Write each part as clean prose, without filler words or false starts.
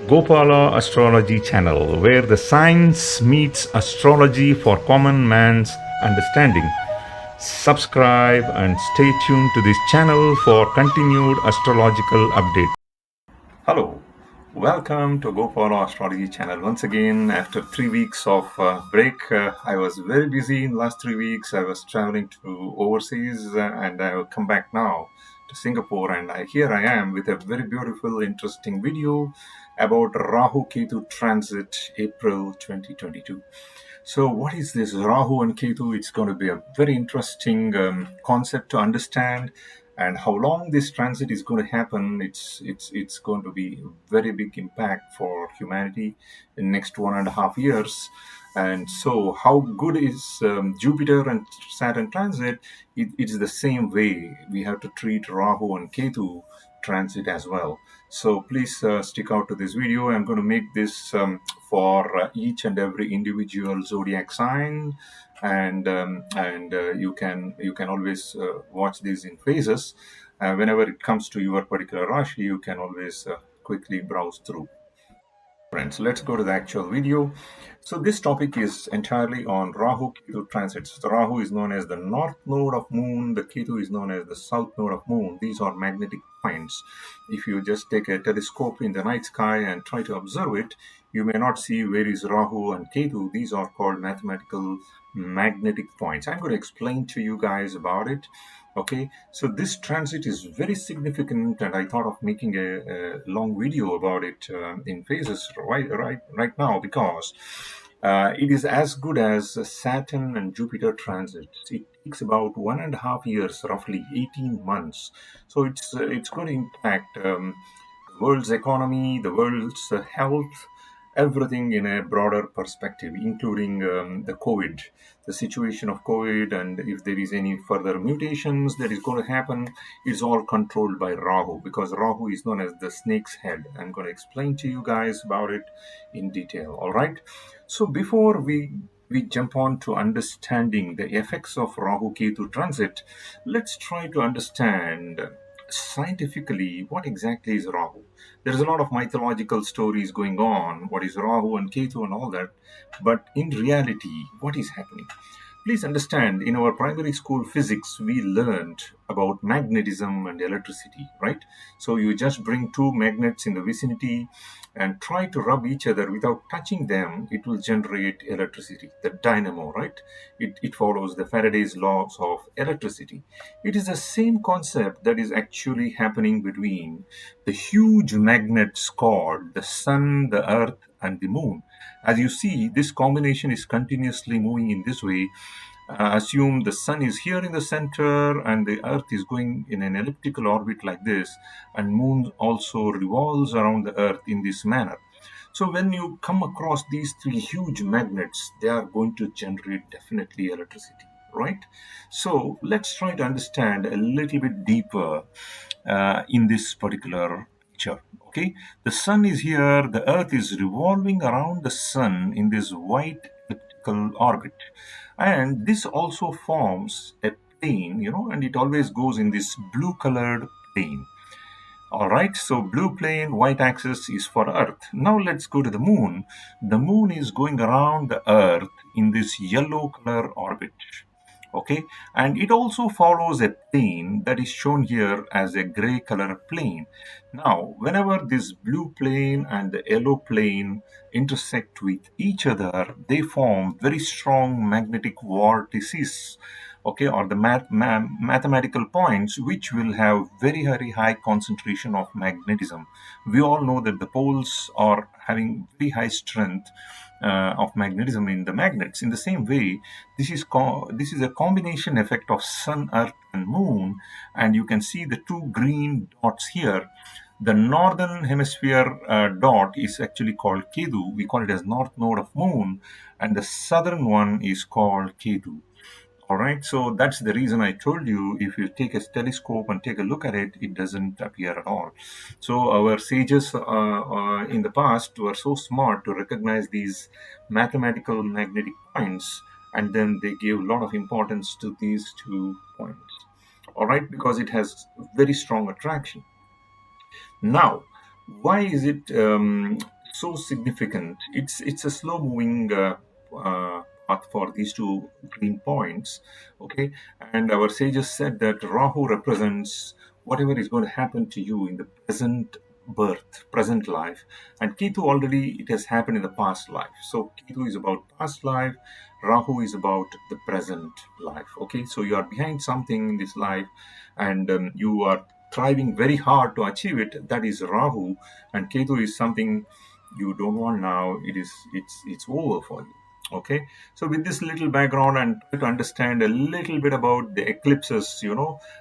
Gopala Astrology channel, where the science meets astrology for common man's understanding. Subscribe and stay tuned to this channel for continued astrological updates. Hello, welcome to Gopala Astrology channel. Once again, after 3 weeks of break, I was very busy in the last 3 weeks. I was traveling to overseas and I will come back now to Singapore, and here I am with a very beautiful, interesting video about Rahu-Ketu transit April 2022. So what is this Rahu and Ketu? It's going to be a very interesting concept to understand, and how long this transit is going to happen. It's going to be a very big impact for humanity in the next 1.5 years. And so how good is Jupiter and Saturn transit? It's the same way we have to treat Rahu and Ketu transit as well. So please stick out to this video. I'm going to make this for each and every individual zodiac sign, and you can always watch these in phases. Whenever it comes to your particular Rashi, you can always quickly browse through. Friends, let's go to the actual video. So this topic is entirely on Rahu-Ketu transits. The Rahu is known as the north node of moon. The Ketu is known as the south node of moon. These are magnetic points. If you just take a telescope in the night sky and try to observe it, you may not see where is Rahu and Ketu. These are called mathematical magnetic points. I'm going to explain to you guys about it. Okay, so this transit is very significant, and I thought of making a long video about it in phases right now, because it is as good as Saturn and Jupiter transits. It takes about 1.5 years, roughly 18 months. So it's going to impact the world's economy, the world's health, everything in a broader perspective, including the COVID, the situation of COVID, and if there is any further mutations that is going to happen, is all controlled by Rahu, because Rahu is known as the snake's head. I'm going to explain to you guys about it in detail. All right. So before we jump on to understanding the effects of Rahu-Ketu transit, let's try to understand scientifically what exactly is Rahu. There's a lot of mythological stories going on, what is Rahu and Ketu and all that, but in reality, what is happening? Please understand, in our primary school physics, we learned about magnetism and electricity, right? So you just bring two magnets in the vicinity and try to rub each other without touching them, it will generate electricity, the dynamo, right? It follows the Faraday's laws of electricity. It is the same concept that is actually happening between the huge magnets called the sun, the earth, and the moon. As you see, this combination is continuously moving in this way. Assume the sun is here in the center and the earth is going in an elliptical orbit like this, and moon also revolves around the earth in this manner. So when you come across these three huge magnets, they are going to generate definitely electricity, right? So let's try to understand a little bit deeper in this particular picture. Okay, the sun is here, the earth is revolving around the sun in this white elliptical orbit, and this also forms a plane, and it always goes in this blue colored plane. All right, so blue plane, white axis is for earth. Now let's go to the moon. The moon is going around the earth in this yellow color orbit. Okay, and it also follows a plane that is shown here as a gray color plane. Now, whenever this blue plane and the yellow plane intersect with each other, they form very strong magnetic vortices, okay, or the mathematical points, which will have very, very high concentration of magnetism. We all know that the poles are having very high strength of magnetism in the magnets. In the same way, this is a combination effect of sun, earth, and moon, and you can see the two green dots here. The northern hemisphere dot is actually called Ketu. We call it as north node of moon, and the southern one is called Ketu. All right, so that's the reason I told you, if you take a telescope and take a look at it, it doesn't appear at all. So our sages in the past were so smart to recognize these mathematical magnetic points, and then they gave a lot of importance to these 2 points. All right, because it has very strong attraction. Now, why is it so significant. It's a slow moving path for these two green points. Okay, and our sages said that Rahu represents whatever is going to happen to you in the present birth, present life, and Ketu already it has happened in the past life. So Ketu is about past life, Rahu is about the present life. Okay, so you are behind something in this life, and you are thriving very hard to achieve it. That is Rahu, and Ketu is something you don't want now. It's over for you. Okay, so with this little background and try to understand a little bit about the eclipses,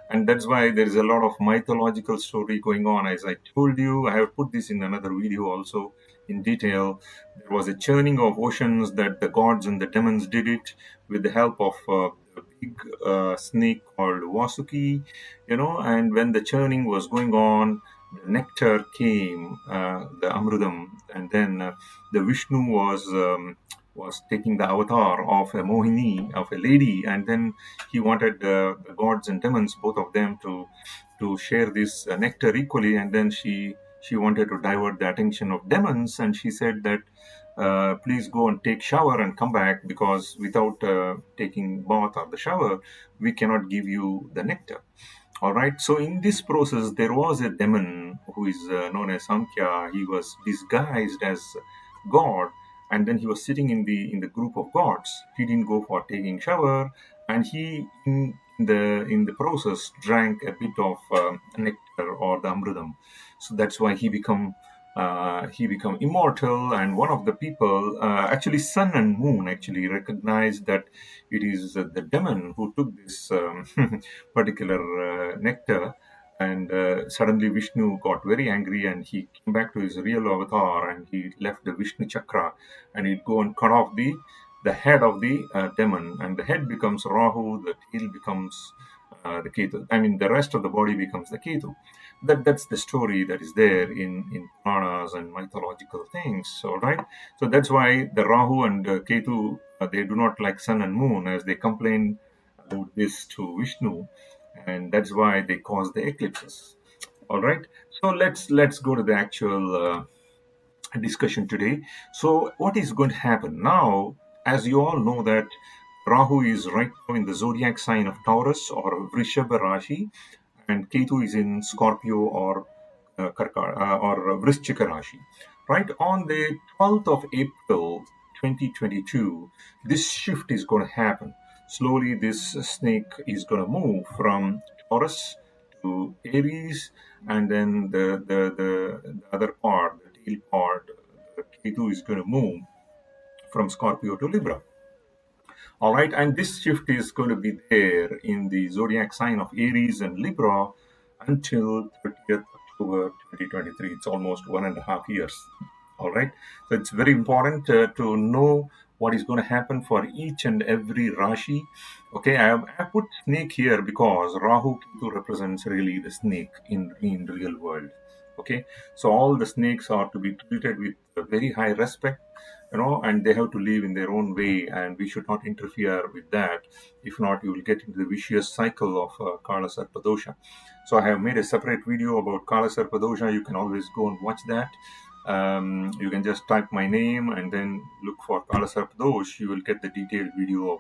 and that's why there is a lot of mythological story going on. As I told you, I have put this in another video also in detail. There was a churning of oceans that the gods and the demons did it with the help of a big snake called Vasuki, and when the churning was going on, the nectar came, the Amrudam, and then the Vishnu was taking the avatar of a Mohini, of a lady, and then he wanted the gods and demons, both of them, to share this nectar equally, and then she wanted to divert the attention of demons, and she said that please go and take shower and come back, because without taking bath or the shower, we cannot give you the nectar. All right. So in this process, there was a demon who is known as Samkhya. He was disguised as God, and then he was sitting in the group of gods. He didn't go for taking shower, and he in the process drank a bit of nectar or the amrudam. So that's why he become immortal, and one of the people, actually sun and moon, actually recognized that it is the demon who took this particular nectar, and suddenly Vishnu got very angry, and he came back to his real avatar, and he left the Vishnu chakra, and he'd go and cut off the head of the demon, and the head becomes Rahu, the tail becomes the Ketu. I mean, the rest of the body becomes the Ketu. That's the story that is there in Puranas and mythological things. All right, so that's why the Rahu and Ketu, they do not like sun and moon, as they complain about this to Vishnu, and that's why they cause the eclipses. All right, so let's go to the actual discussion today. So what is going to happen now? As you all know that Rahu is right now in the zodiac sign of Taurus or Vrishabha Rashi, and Ketu is in Scorpio or Vrishchika Rashi. Right on the 12th of April 2022, this shift is going to happen. Slowly, this snake is going to move from Taurus to Aries, and then the other part, the tail part, the Ketu is going to move from Scorpio to Libra. All right, and this shift is going to be there in the zodiac sign of Aries and Libra until 30th October 2023. It's almost 1.5 years. All right, so it's very important to know what is going to happen for each and every Rashi. Okay, I put snake here because Rahu Ketu represents really the snake in real world. Okay, so all the snakes are to be treated with very high respect, and they have to live in their own way, and we should not interfere with that. If not, you will get into the vicious cycle of Kala Sarpadosha. So I have made a separate video about Kala Sarpadosha. You can always go and watch that. You can just type my name and then look for Kala Sarpadosh. You will get the detailed video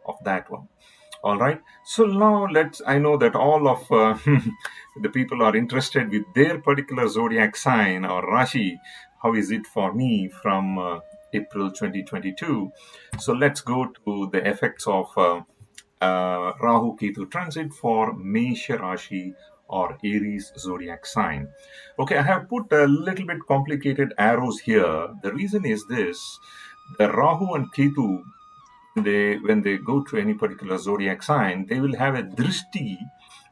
of that one. All right. So now I know that all of the people are interested with their particular zodiac sign or Rashi. How is it for me from April 2022? So let's go to the effects of Rahu Ketu transit for Mesha Rashi or Aries zodiac sign. Okay, I have put a little bit complicated arrows here. The reason is this: the Rahu and Ketu, when they go to any particular zodiac sign, they will have a drishti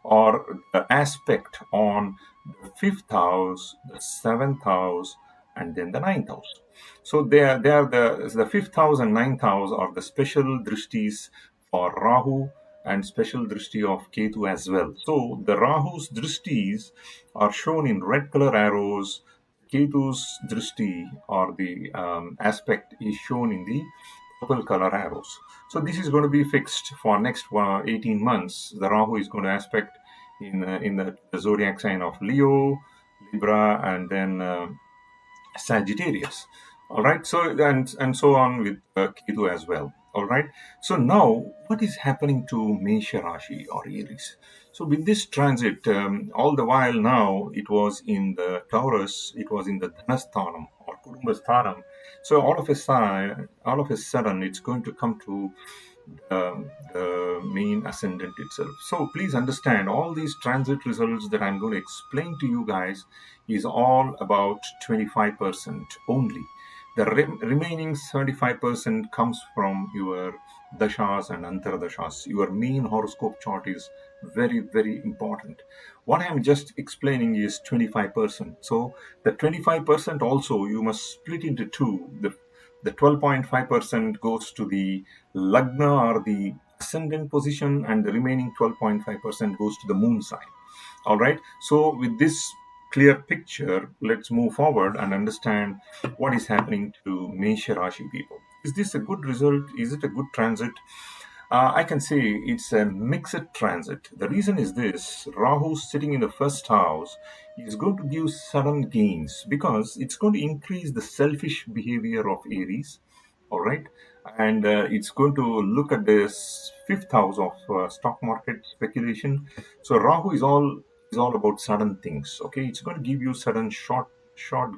or aspect on the fifth house, the seventh house, and then the ninth house. So they are the fifth house and ninth house are the special drishtis for Rahu and special drishti of Ketu as well. So the Rahu's drishtis are shown in red color arrows. Ketu's drishti or the aspect is shown in the purple color arrows. So this is going to be fixed for next 18 months. The Rahu is going to aspect in the zodiac sign of Leo, Libra, and then Sagittarius. All right. So and so on with Ketu as well. All right. So now, what is happening to Mesha Rashi or Aries? So with this transit, all the while now it was in the Taurus, it was in the Dhanasthanam or Kudumbasthanam. So all of a sudden, it's going to come to the main ascendant itself. So please understand all these transit results that I'm going to explain to you guys is all about 25% only. The remaining 75% comes from your dashas and antardashas. Your main horoscope chart is very, very important. What I'm just explaining is 25%. So the 25% also you must split into two. The 12.5% goes to the Lagna or the ascendant position, and the remaining 12.5% goes to the moon sign. All right. So, with this clear picture, let's move forward and understand what is happening to Mesha Rashi people. Is this a good result? Is it a good transit? I can say it's a mixed transit. The reason is this: Rahu sitting in the first house is going to give sudden gains because it's going to increase the selfish behavior of Aries. All right, and it's going to look at this fifth house of stock market speculation. So Rahu is all about sudden things. Okay, it's going to give you sudden short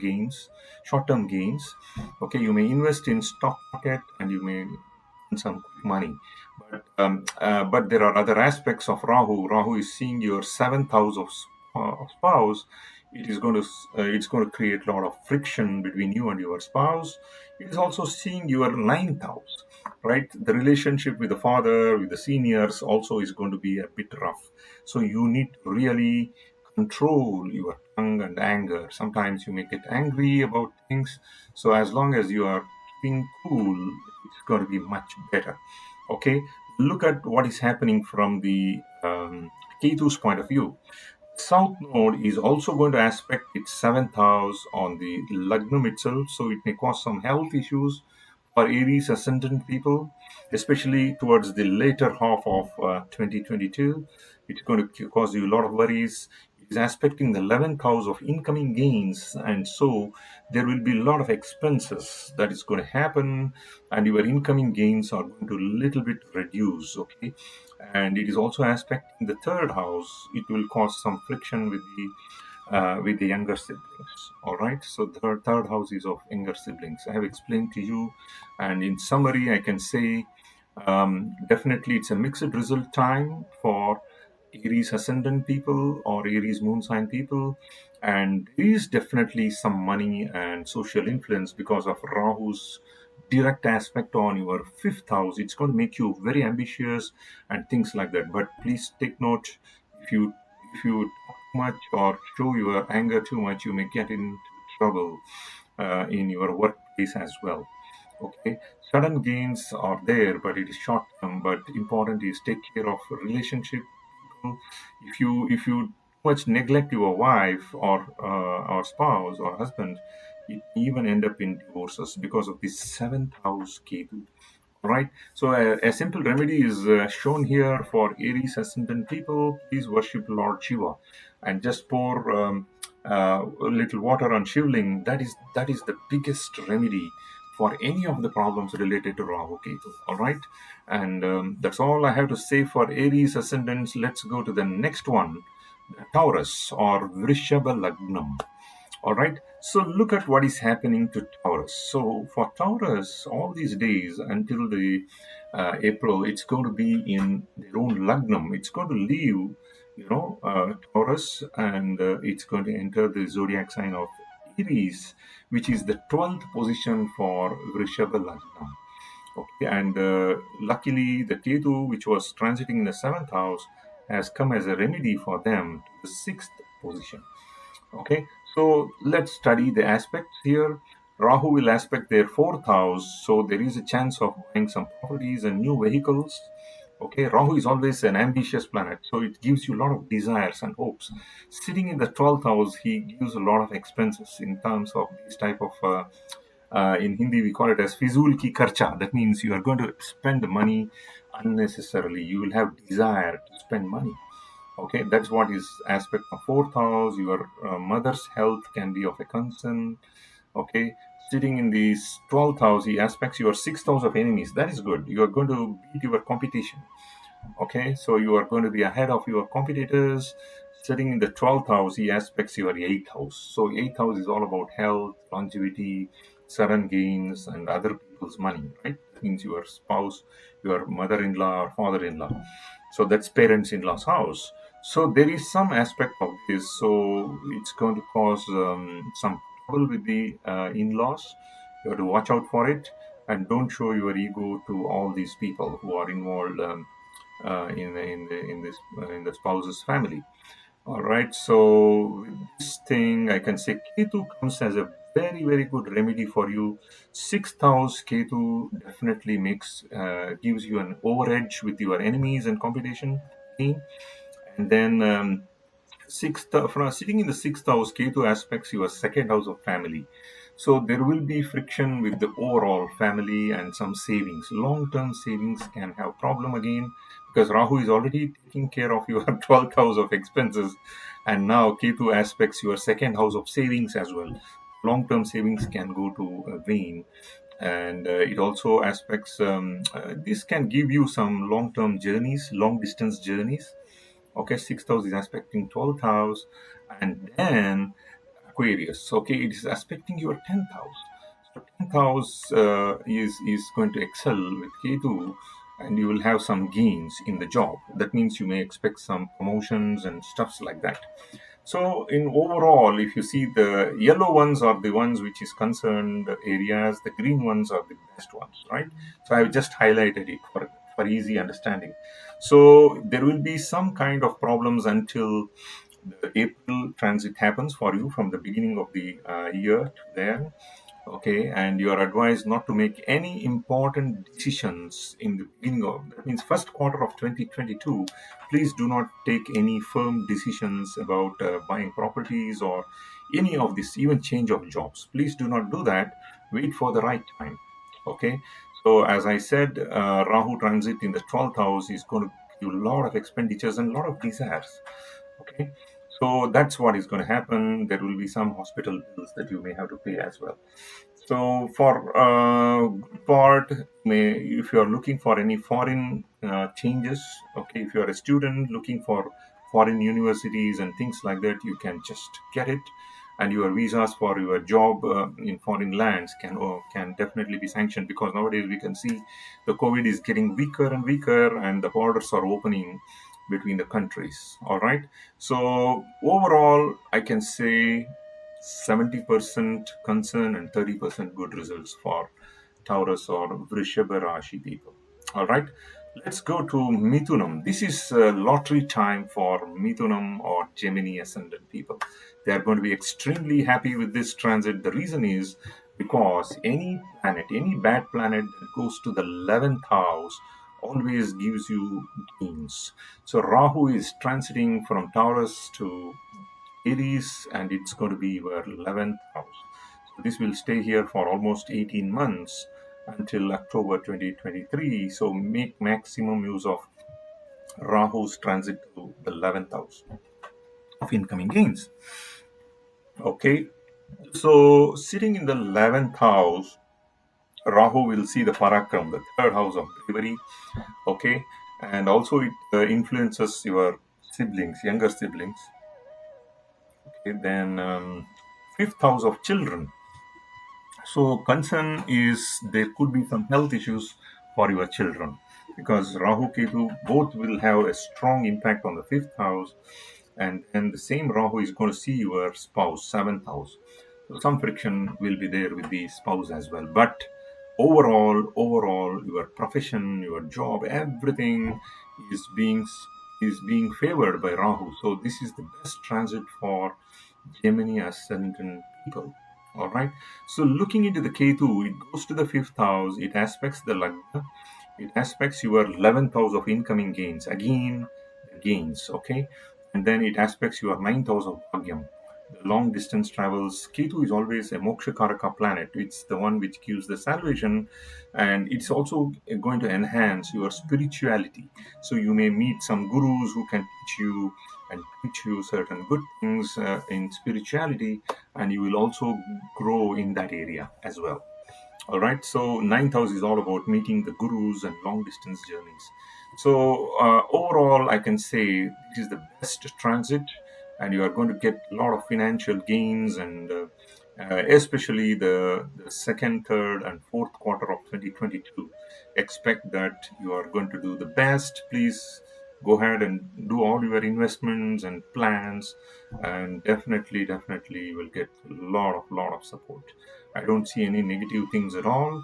gains, short term gains. Okay, you may invest in stock market and you may earn some quick money, but there are other aspects of Rahu. Rahu is seeing your seventh house of spouse. It's going to create a lot of friction between you and your spouse. It is also seeing your ninth house, right? The relationship with the father, with the seniors, also is going to be a bit rough. So you need to really control your tongue and anger. Sometimes you may get angry about things. So as long as you are being cool, it's going to be much better. Okay, look at what is happening from the Ketu's point of view. South node is also going to aspect its seventh house on the Lagnum itself, so it may cause some health issues for Aries ascendant people, especially towards the later half of 2022. It's going to cause you a lot of worries. It is aspecting the 11th house of incoming gains, and so there will be a lot of expenses that is going to happen, and your incoming gains are going to little bit reduce. Okay, and it is also aspecting the third house. It will cause some friction with the younger siblings. All right. So the third house is of younger siblings. I have explained to you, and in summary, I can say definitely it's a mixed result time for Aries ascendant people or Aries moon sign people, and there is definitely some money and social influence because of Rahu's direct aspect on your fifth house. It's going to make you very ambitious and things like that. But please take note: if you talk too much or show your anger too much, you may get into trouble in your workplace as well. Okay, sudden gains are there, but it is short term. But important is take care of relationship people. If you too much neglect your wife or spouse or husband, it even end up in divorces because of this seventh house Ketu. All right. So a simple remedy is shown here for Aries ascendant people. Please worship Lord Shiva, and just pour a little water on shivling. That is the biggest remedy for any of the problems related to Rahu Ketu. All right, and that's all I have to say for Aries ascendants. Let's go to the next one, the Taurus or Vrishabha Lagnam. All right. So look at what is happening to Taurus. So for Taurus, all these days until the April, it's going to be in their own Lagnam. It's going to leave, Taurus, and it's going to enter the zodiac sign of Aries, which is the 12th position for Vrishabha Lagnam. Okay, and luckily the Ketu, which was transiting in the seventh house, has come as a remedy for them to the sixth position. Okay, so let's study the aspects here. Rahu will aspect their fourth house, so there is a chance of buying some properties and new vehicles. Okay, Rahu is always an ambitious planet, so it gives you a lot of desires and hopes. Sitting in the 12th house, he gives a lot of expenses in terms of this type of. In Hindi, we call it as fizul ki karcha. That means you are going to spend money unnecessarily. You will have desire to spend money. Okay, that's what is aspect of fourth house. Your mother's health can be of a concern. Okay, sitting in the 12th house, he aspects your 6th house of enemies. That is good. You are going to beat your competition. Okay, so you are going to be ahead of your competitors. Sitting in the 12th house, he aspects your 8th house. So 8th house is all about health, longevity, sudden gains, and other people's money, right? That means your spouse, your mother-in-law or father-in-law. So that's parents-in-law's house. So there is some aspect of this. So it's going to cause some trouble with the in-laws. You have to watch out for it, and don't show your ego to all these people who are involved in the spouse's family. All right. So with this thing, I can say Ketu comes as a very very good remedy for you. 6th house Ketu definitely gives you an overedge with your enemies and competition. And then from sitting in the 6th house, Ketu aspects your 2nd house of family. So there will be friction with the overall family and some savings. Long-term savings can have problem again because Rahu is already taking care of your 12th house of expenses, and now Ketu aspects your 2nd house of savings as well. Long-term savings can go to vain, and it also aspects. This can give you some long-term journeys, long-distance journeys. Okay, 6th house is aspecting 12th house, and then Aquarius. Okay, it is aspecting your 10th house. So 10th house is going to excel with Ketu, and you will have some gains in the job. That means you may expect some promotions and stuffs like that. So in overall, if you see, the yellow ones are the ones which is concerned areas, the green ones are the best ones, right? So I've just highlighted it for easy understanding. So there will be some kind of problems until the April transit happens for you from the beginning of the year to there. Okay, and you are advised not to make any important decisions in the beginning of, that means first quarter of 2022. Please do not take any firm decisions about buying properties or any of this, even change of jobs. Please do not do that. Wait for the right time. Okay, so as I said, Rahu transit in the 12th house is going to give you a lot of expenditures and a lot of desires. Okay, so that's what is going to happen. There will be some hospital bills that you may have to pay as well. So for good part, if you are looking for any foreign changes, okay, if you are a student looking for foreign universities and things like that, you can just get it, and your visas for your job in foreign lands can definitely be sanctioned, because nowadays we can see the COVID is getting weaker and weaker, and the borders are opening between the countries. All right. So overall, I can say 70% concern and 30% good results for Taurus or Vrishabha Rashi people. All right, let's go to Mithunam. This is lottery time for Mithunam or Gemini Ascendant people. They are going to be extremely happy with this transit. The reason is because any planet, any bad planet that goes to the 11th house always gives you gains. So Rahu is transiting from Taurus to Aries, and it's going to be your 11th house. So this will stay here for almost 18 months until October 2023. So make maximum use of Rahu's transit to the 11th house of incoming gains. Okay, so sitting in the 11th house, Rahu will see the Parakram, the third house of bravery. Okay, and also it influences your siblings, younger siblings. Okay, then fifth house of children. So concern is there could be some health issues for your children, because Rahu Ketu both will have a strong impact on the fifth house, and then the same Rahu is going to see your spouse, seventh house. So some friction will be there with the spouse as well. But overall, your profession, your job, everything is being favored by Rahu. So this is the best transit for Gemini ascendant people. All right. So looking into the Ketu, it goes to the fifth house. It aspects the Lagna. It aspects your 11th house of incoming gains. Again, the gains. Okay. And then it aspects your ninth house of Bhagyam. The long distance travels. Ketu is always a Moksha Karaka planet. It's the one which gives the salvation, and it's also going to enhance your spirituality. So you may meet some gurus who can teach you and teach you certain good things in spirituality, and you will also grow in that area as well. All right, so ninth house is all about meeting the gurus and long distance journeys. So, overall, I can say this is the best transit, and you are going to get a lot of financial gains, and especially the second, third, and fourth quarter of 2022. Expect that you are going to do the best. Please go ahead and do all your investments and plans, and definitely you will get a lot of support. I don't see any negative things at all.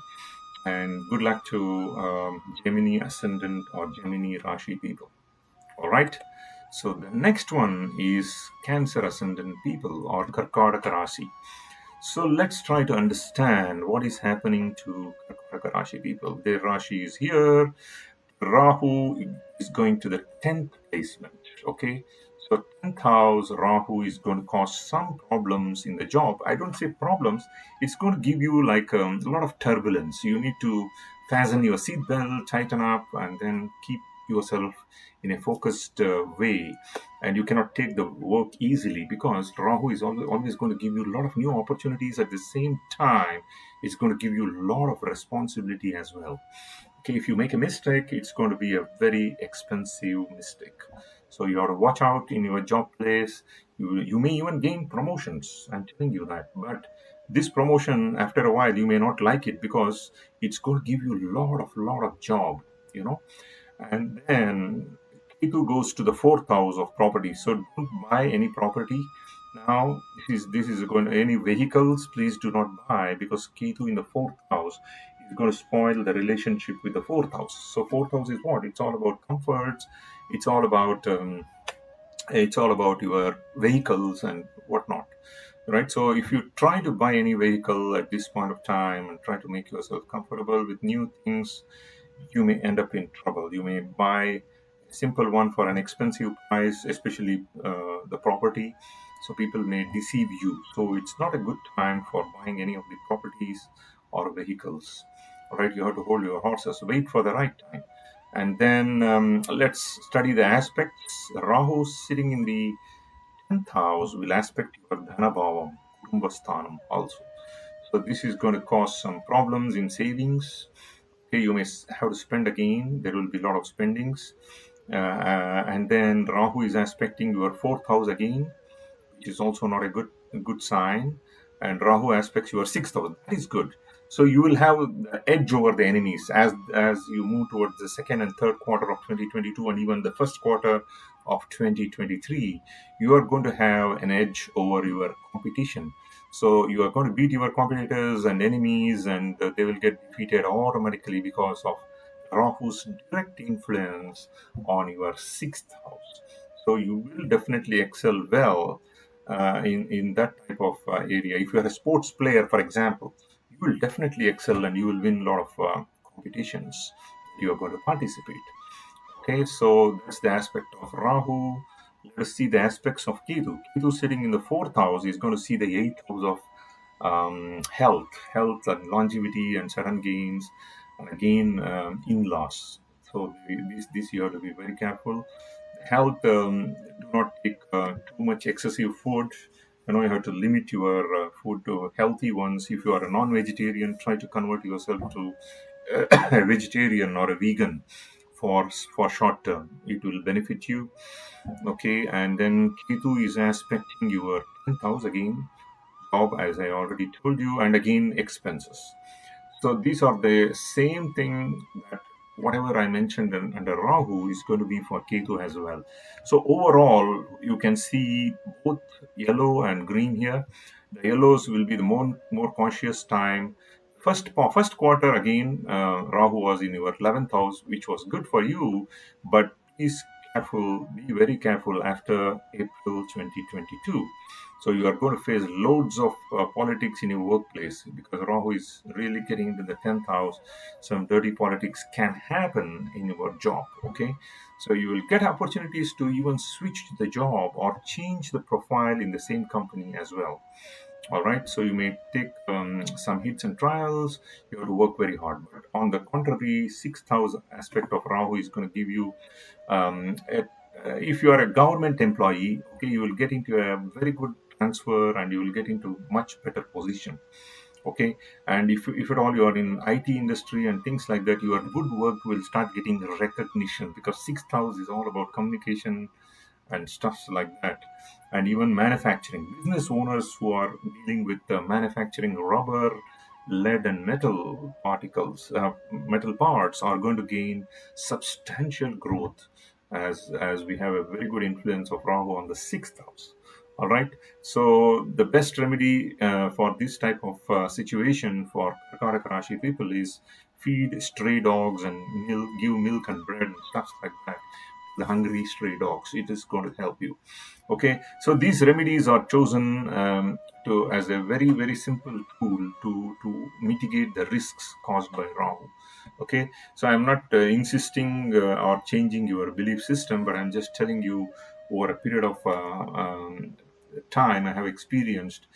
And good luck to Gemini Ascendant or Gemini Rashi people. All right. So the next one is Cancer Ascendant people or Karkataka Rashi. So let's try to understand what is happening to Karkataka Rashi people. Their Rashi is here. Rahu is going to the 10th placement. Okay. So 10th house, Rahu is going to cause some problems in the job. I don't say problems. It's going to give you like a lot of turbulence. You need to fasten your seatbelt, tighten up, and then keep yourself in a focused way. And you cannot take the work easily because Rahu is always going to give you a lot of new opportunities. At the same time, it's going to give you a lot of responsibility as well. Okay, if you make a mistake, it's going to be a very expensive mistake. So you have to watch out in your job place. You may even gain promotions. I'm telling you that. But this promotion, after a while, you may not like it because it's going to give you a lot of job, you know. And then Ketu goes to the fourth house of property. So don't buy any property. Now, this is going to, any vehicles, please do not buy because Ketu in the fourth house is going to spoil the relationship with the fourth house. So fourth house is what? It's all about comforts. It's all about your vehicles and whatnot, right? So if you try to buy any vehicle at this point of time and try to make yourself comfortable with new things, you may end up in trouble. You may buy a simple one for an expensive price, especially the property. So people may deceive you. So it's not a good time for buying any of the properties or vehicles. All right, you have to hold your horses, wait for the right time. And then let's study the aspects. Rahu sitting in the 10th house will aspect your Dhanabhavam, Kumbhasthanam also. So this is going to cause some problems in savings. Okay, you may have to spend again. There will be a lot of spendings. And then Rahu is aspecting your fourth house again, which is also not a good sign. And Rahu aspects your sixth house. That is good. So you will have the edge over the enemies as you move towards the second and third quarter of 2022 and even the first quarter of 2023. You are going to have an edge over your competition. So you are going to beat your competitors and enemies, and they will get defeated automatically because of Rahu's direct influence on your sixth house. So you will definitely excel well in that type of area. If you are a sports player, for example, you will definitely excel and you will win a lot of competitions that you are going to participate. Okay, so that's the aspect of Rahu. Let us see the aspects of Ketu. Ketu sitting in the fourth house is going to see the eighth house of health and longevity and sudden gains, and again in-laws. So this you have to be very careful. Health, do not take too much excessive food. You have to limit your food to healthy ones. If you are a non-vegetarian, try to convert yourself to a vegetarian or a vegan for short term. It will benefit you. Okay, and then Ketu is aspecting your 10th house again, job, as I already told you, and again expenses. So these are the same thing that whatever I mentioned under Rahu is going to be for Ketu as well. So overall, you can see both yellow and green here. The yellows will be the more cautious time. First quarter again, Rahu was in your 11th house, which was good for you, but be very careful after April 2022. So you are going to face loads of politics in your workplace because Rahu is really getting into the 10th house. Some dirty politics can happen in your job. Okay, so you will get opportunities to even switch the job or change the profile in the same company as well. All right, so you may take some hits and trials. You have to work very hard. But on the contrary, sixth house aspect of Rahu is going to give you a if you are a government employee, okay, you will get into a very good transfer and you will get into much better position. Okay, and if at all you are in IT industry and things like that, your good work will start getting recognition, because sixth house is all about communication and stuff like that. And even manufacturing business owners who are dealing with manufacturing rubber, lead and metal parts are going to gain substantial growth, as we have a very good influence of Rahu on the sixth house. All right. So the best remedy for this type of situation for Karkataka Rashi people is feed stray dogs and give milk and bread and stuff like that. The hungry stray dogs. It is going to help you. Okay. So these remedies are chosen to as a very very simple tool to mitigate the risks caused by Rahu. Okay. So I'm not insisting or changing your belief system, but I'm just telling you over a period of time I have experienced,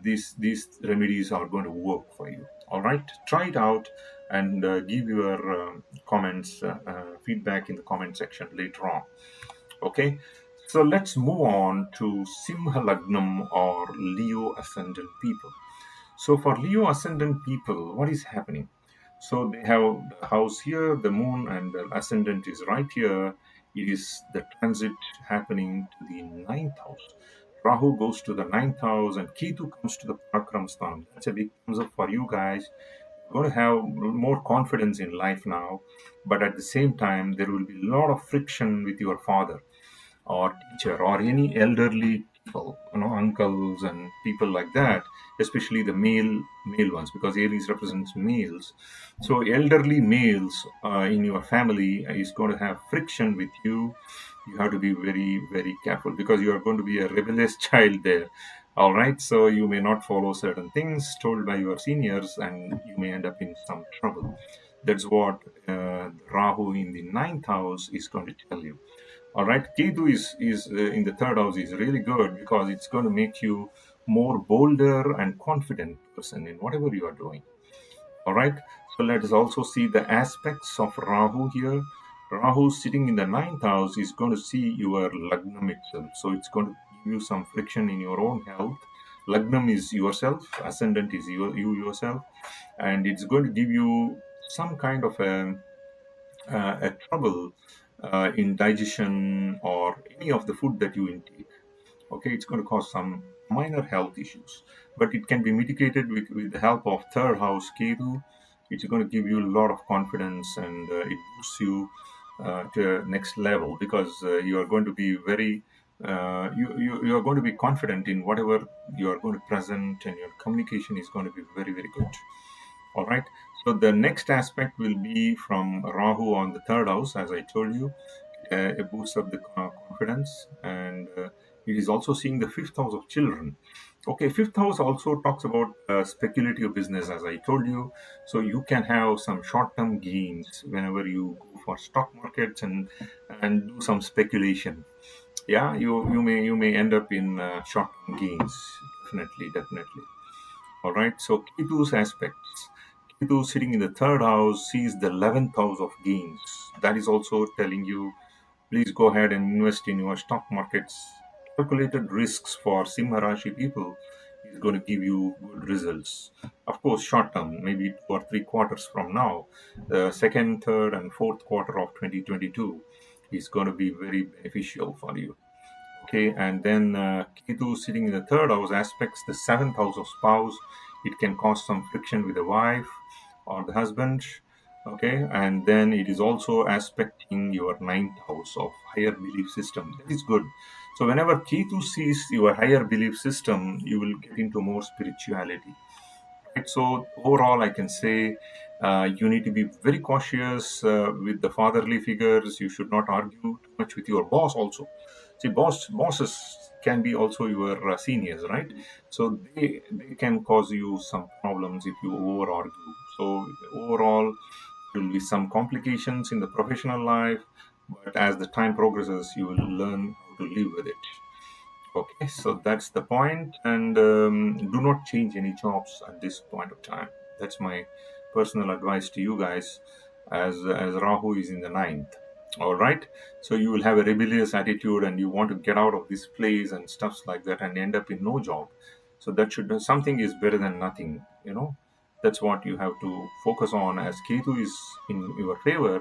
these remedies are going to work for you. All right, try it out and give your comments, feedback in the comment section later on. Okay, so let's move on to Simha Lagnam or Leo Ascendant people. So for Leo Ascendant people, what is happening? So they have the house here, the moon, and the ascendant is right here. It is the transit happening to the ninth house. Rahu goes to the ninth house and Ketu comes to the Parakram Sthan. That's a big thumbs up for you guys. You're going to have more confidence in life now, but at the same time, there will be a lot of friction with your father or teacher or any elderly people, uncles and people like that, especially the male ones, because Aries represents males. So elderly males in your family is going to have friction with you. You have to be very very careful, because you are going to be a rebellious child there. All right, so you may not follow certain things told by your seniors and you may end up in some trouble. That's what Rahu in the ninth house is going to tell you. All right, Ketu is in the third house is really good, because it's going to make you more bolder and confident person in whatever you are doing. All right, so let us also see the aspects of Rahu here. Rahu sitting in the ninth house is going to see your Lagnam itself, so it's going to give you some friction in your own health. Lagnam is yourself, ascendant is you yourself, and it's going to give you some kind of a trouble in digestion or any of the food that you intake. Okay, it's going to cause some minor health issues, but it can be mitigated with the help of third house Ketu. It's going to give you a lot of confidence, and it boosts you to a next level, because you are going to be very you are going to be confident in whatever you are going to present, and your communication is going to be very very good. All right. So the next aspect will be from Rahu on the third house, as I told you. It boosts up the confidence, and it is also seeing the fifth house of children. Okay, fifth house also talks about speculative business, as I told you. So you can have some short-term gains whenever you go for stock markets and do some speculation. Yeah, you may end up in short-term gains. Definitely. All right. So Ketu's aspects. Ketu sitting in the third house sees the 11th house of gains. That is also telling you, please go ahead and invest in your stock markets. Calculated risks for Simha Rashi people is going to give you good results. Of course, short term, maybe 2 or 3 quarters from now, the second, third, and fourth quarter of 2022 is going to be very beneficial for you. Okay, and then Ketu sitting in the third house aspects the seventh house of spouse. It can cause some friction with the wife or the husband. Okay, and then it is also aspecting your ninth house of higher belief system. That is good. So whenever Ketu sees your higher belief system, you will get into more spirituality. Right? So overall, I can say you need to be very cautious with the fatherly figures. You should not argue too much with your boss. Also, see, bosses can be also your seniors, right? So they can cause you some problems if you over argue. So overall, there will be some complications in the professional life, but as the time progresses, you will learn how to live with it. Okay, so that's the point, and do not change any jobs at this point of time. That's my personal advice to you guys, as Rahu is in the ninth. All right. So you will have a rebellious attitude and you want to get out of this place and stuffs like that and end up in no job. So that should something is better than nothing, you know. That's what you have to focus on. As Ketu is in your favor,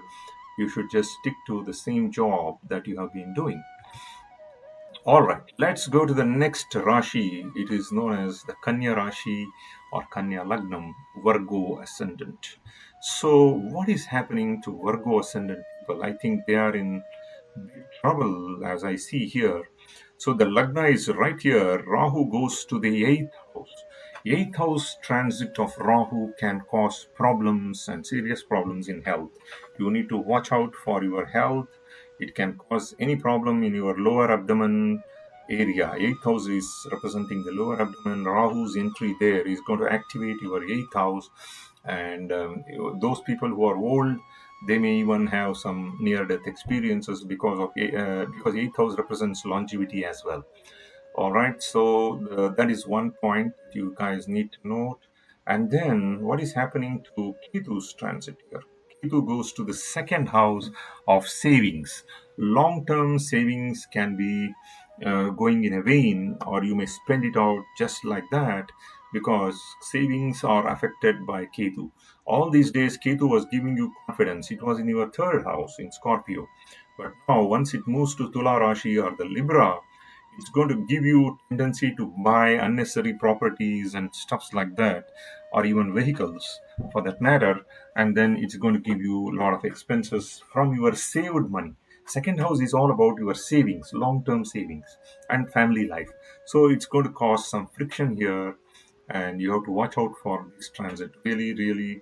you should just stick to the same job that you have been doing. All right, let's go to the next Rashi. It is known as the Kanya Rashi or Kanya Lagnam, Virgo Ascendant. So, what is happening to Virgo Ascendant people? I think they are in big trouble as I see here. So, the Lagna is right here. Rahu goes to the eighth house. Eighth house transit of Rahu can cause problems and serious problems in health. You need to watch out for your health. It can cause any problem in your lower abdomen area. Eighth house is representing the lower abdomen. Rahu's entry there is going to activate your eighth house, and those people who are old, they may even have some near-death experiences because eighth house represents longevity as well. All right, so that is one point that you guys need to note. And then what is happening to Ketu's transit here? Ketu goes to the second house of savings. Long term savings can be going in a vein, or you may spend it out just like that because savings are affected by Ketu. All these days, Ketu was giving you confidence. It was in your third house in Scorpio. But now, once it moves to Thula Rashi or the Libra, it's going to give you tendency to buy unnecessary properties and stuffs like that, or even vehicles for that matter, and then it's going to give you a lot of expenses from your saved money. Second house is all about your savings, long-term savings and family life. So it's going to cause some friction here, and you have to watch out for this transit. Really, really,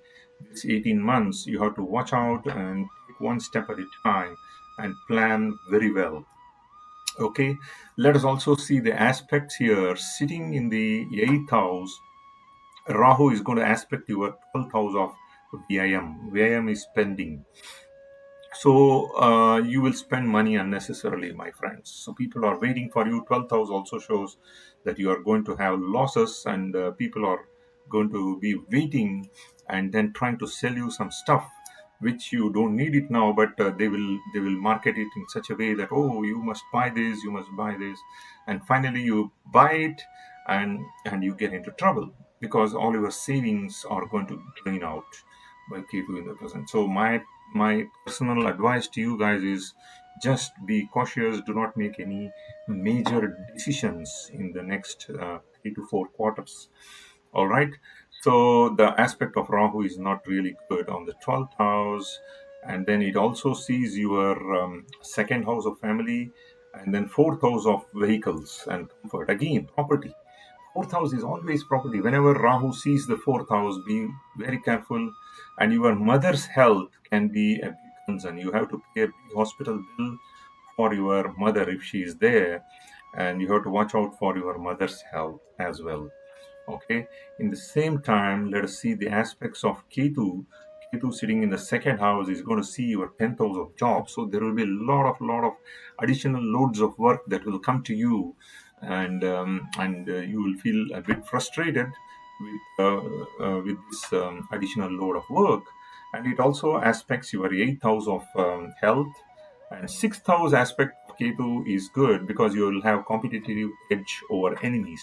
this 18 months, you have to watch out and take one step at a time and plan very well. Okay, let us also see the aspects here. Sitting in the eighth house, Rahu is going to aspect your 12th house of VIM. VIM is spending. So you will spend money unnecessarily, my friends. So people are waiting for you. 12th house also shows that you are going to have losses, and people are going to be waiting and then trying to sell you some stuff which you don't need it now, but they will market it in such a way that, oh, you must buy this, you must buy this, and finally you buy it, and you get into trouble because all your savings are going to drain out by Ketu in the present. So my personal advice to you guys is just be cautious. Do not make any major decisions in the next 3 to 4 quarters. All right. So the aspect of Rahu is not really good on the 12th house. And then it also sees your second house of family, and then fourth house of vehicles and comfort. Again, property. Fourth house is always property. Whenever Rahu sees the fourth house, be very careful. And your mother's health can be a big concern. You have to pay a big hospital bill for your mother if she is there, and you have to watch out for your mother's health as well. Okay. In the same time, let us see the aspects of Ketu. Ketu sitting in the second house is going to see your 10th house of job. So there will be a lot of additional loads of work that will come to you, and you will feel a bit frustrated with this additional load of work. And it also aspects your 8th house of health, and 6th house aspect of Ketu is good because you will have competitive edge over enemies,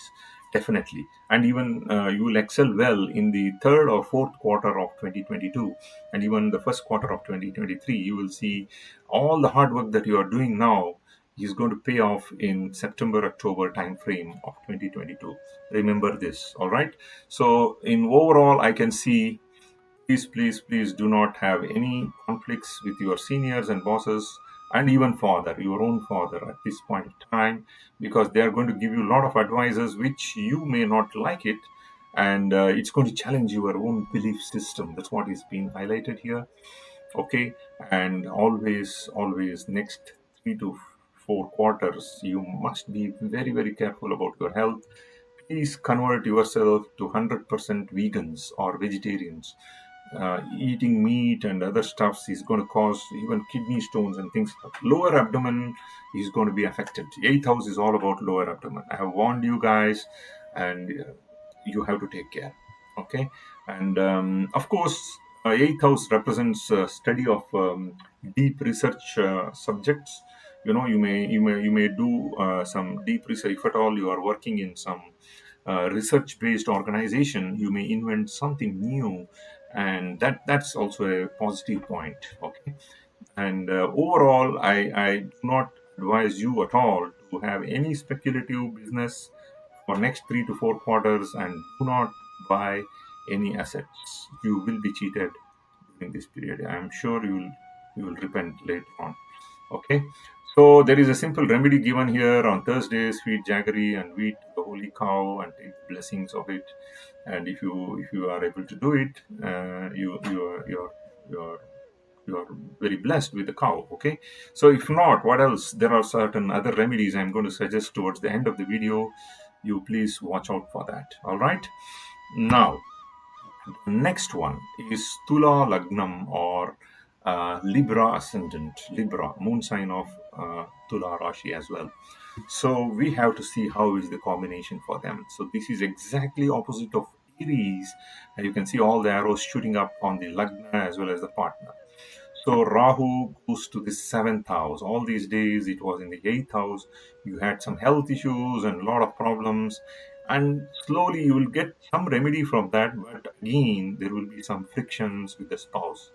definitely. And even you will excel well in the third or fourth quarter of 2022, and even the first quarter of 2023. You will see all the hard work that you are doing now is going to pay off in September, October time frame of 2022. Remember this, all right? So in overall, I can see, please do not have any conflicts with your seniors and bosses, and even father, your own father, at this point of time, because they are going to give you a lot of advices which you may not like it, and it's going to challenge your own belief system. That's what is being highlighted here. Okay. And always next 3 to 4 quarters, you must be very careful about your health. Please convert yourself to 100% vegans or vegetarians. Eating meat and other stuffs is going to cause even kidney stones and things. Lower abdomen is going to be affected. Eighth house is all about lower abdomen. I have warned you guys, and you have to take care. Okay. And of course, Eighth house represents study of deep research subjects. You may do some deep research. If at all you are working in some research based organization, you may invent something new, and that's also a positive point. Okay. And overall, I do not advise you at all to have any speculative business for next 3 to 4 quarters, and do not buy any assets. You will be cheated during this period. I am sure you will repent later on. Okay. So there is a simple remedy given here on Thursdays: feed jaggery and wheat to the holy cow and take the blessings of it. And if you are able to do it, you're very blessed with the cow. Okay. So if not, what else? There are certain other remedies I'm going to suggest towards the end of the video. You please watch out for that. All right. Now, next one is Thula Lagnam, or Libra Ascendant, Libra, moon sign of Thula Rashi as well. So we have to see how is the combination for them. So this is exactly opposite of Aries. And you can see all the arrows shooting up on the Lagna as well as the partner. So Rahu goes to the seventh house. All these days it was in the eighth house. You had some health issues and a lot of problems. And slowly you will get some remedy from that, but again there will be some frictions with the spouse.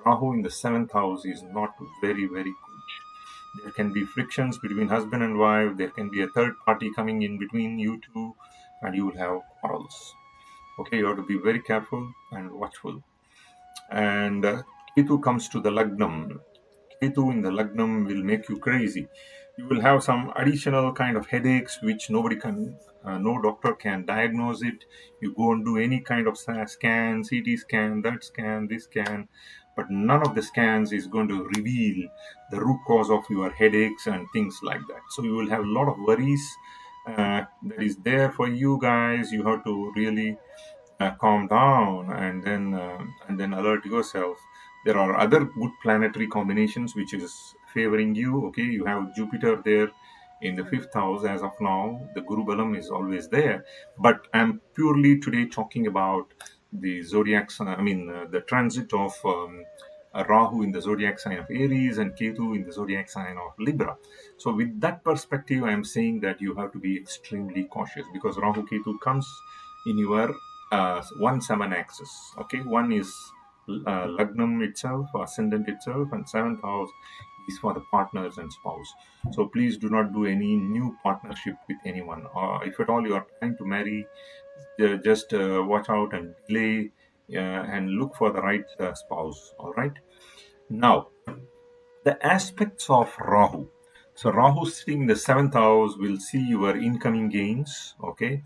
Rahu in the seventh house is not very, very good. There can be frictions between husband and wife. There can be a third party coming in between you two, and you will have quarrels. Okay, you have to be very careful and watchful. And Ketu comes to the Lagnam. Ketu in the Lagnam will make you crazy. You will have some additional kind of headaches which nobody can, no doctor can diagnose it. You go and do any kind of scan, CT scan, that scan, this scan, but none of the scans is going to reveal the root cause of your headaches and things like that. So you will have a lot of worries that is there for you guys. You have to really calm down, and then alert yourself. There are other good planetary combinations which is favoring you. Okay, you have Jupiter there in the fifth house as of now. The Guru Balam is always there, but I'm purely today talking about the zodiac sign. I mean, the transit of Rahu in the zodiac sign of Aries and Ketu in the zodiac sign of Libra. So, with that perspective, I am saying that you have to be extremely cautious, because Rahu Ketu comes in your 1-7 axis. Okay, one is Lagnam itself, ascendant itself, and seventh house is for the partners and spouse. So please do not do any new partnership with anyone. If at all you are trying to marry, just watch out and delay and look for the right spouse. All right. Now, the aspects of Rahu. So Rahu sitting in the seventh house will see your incoming gains. Okay,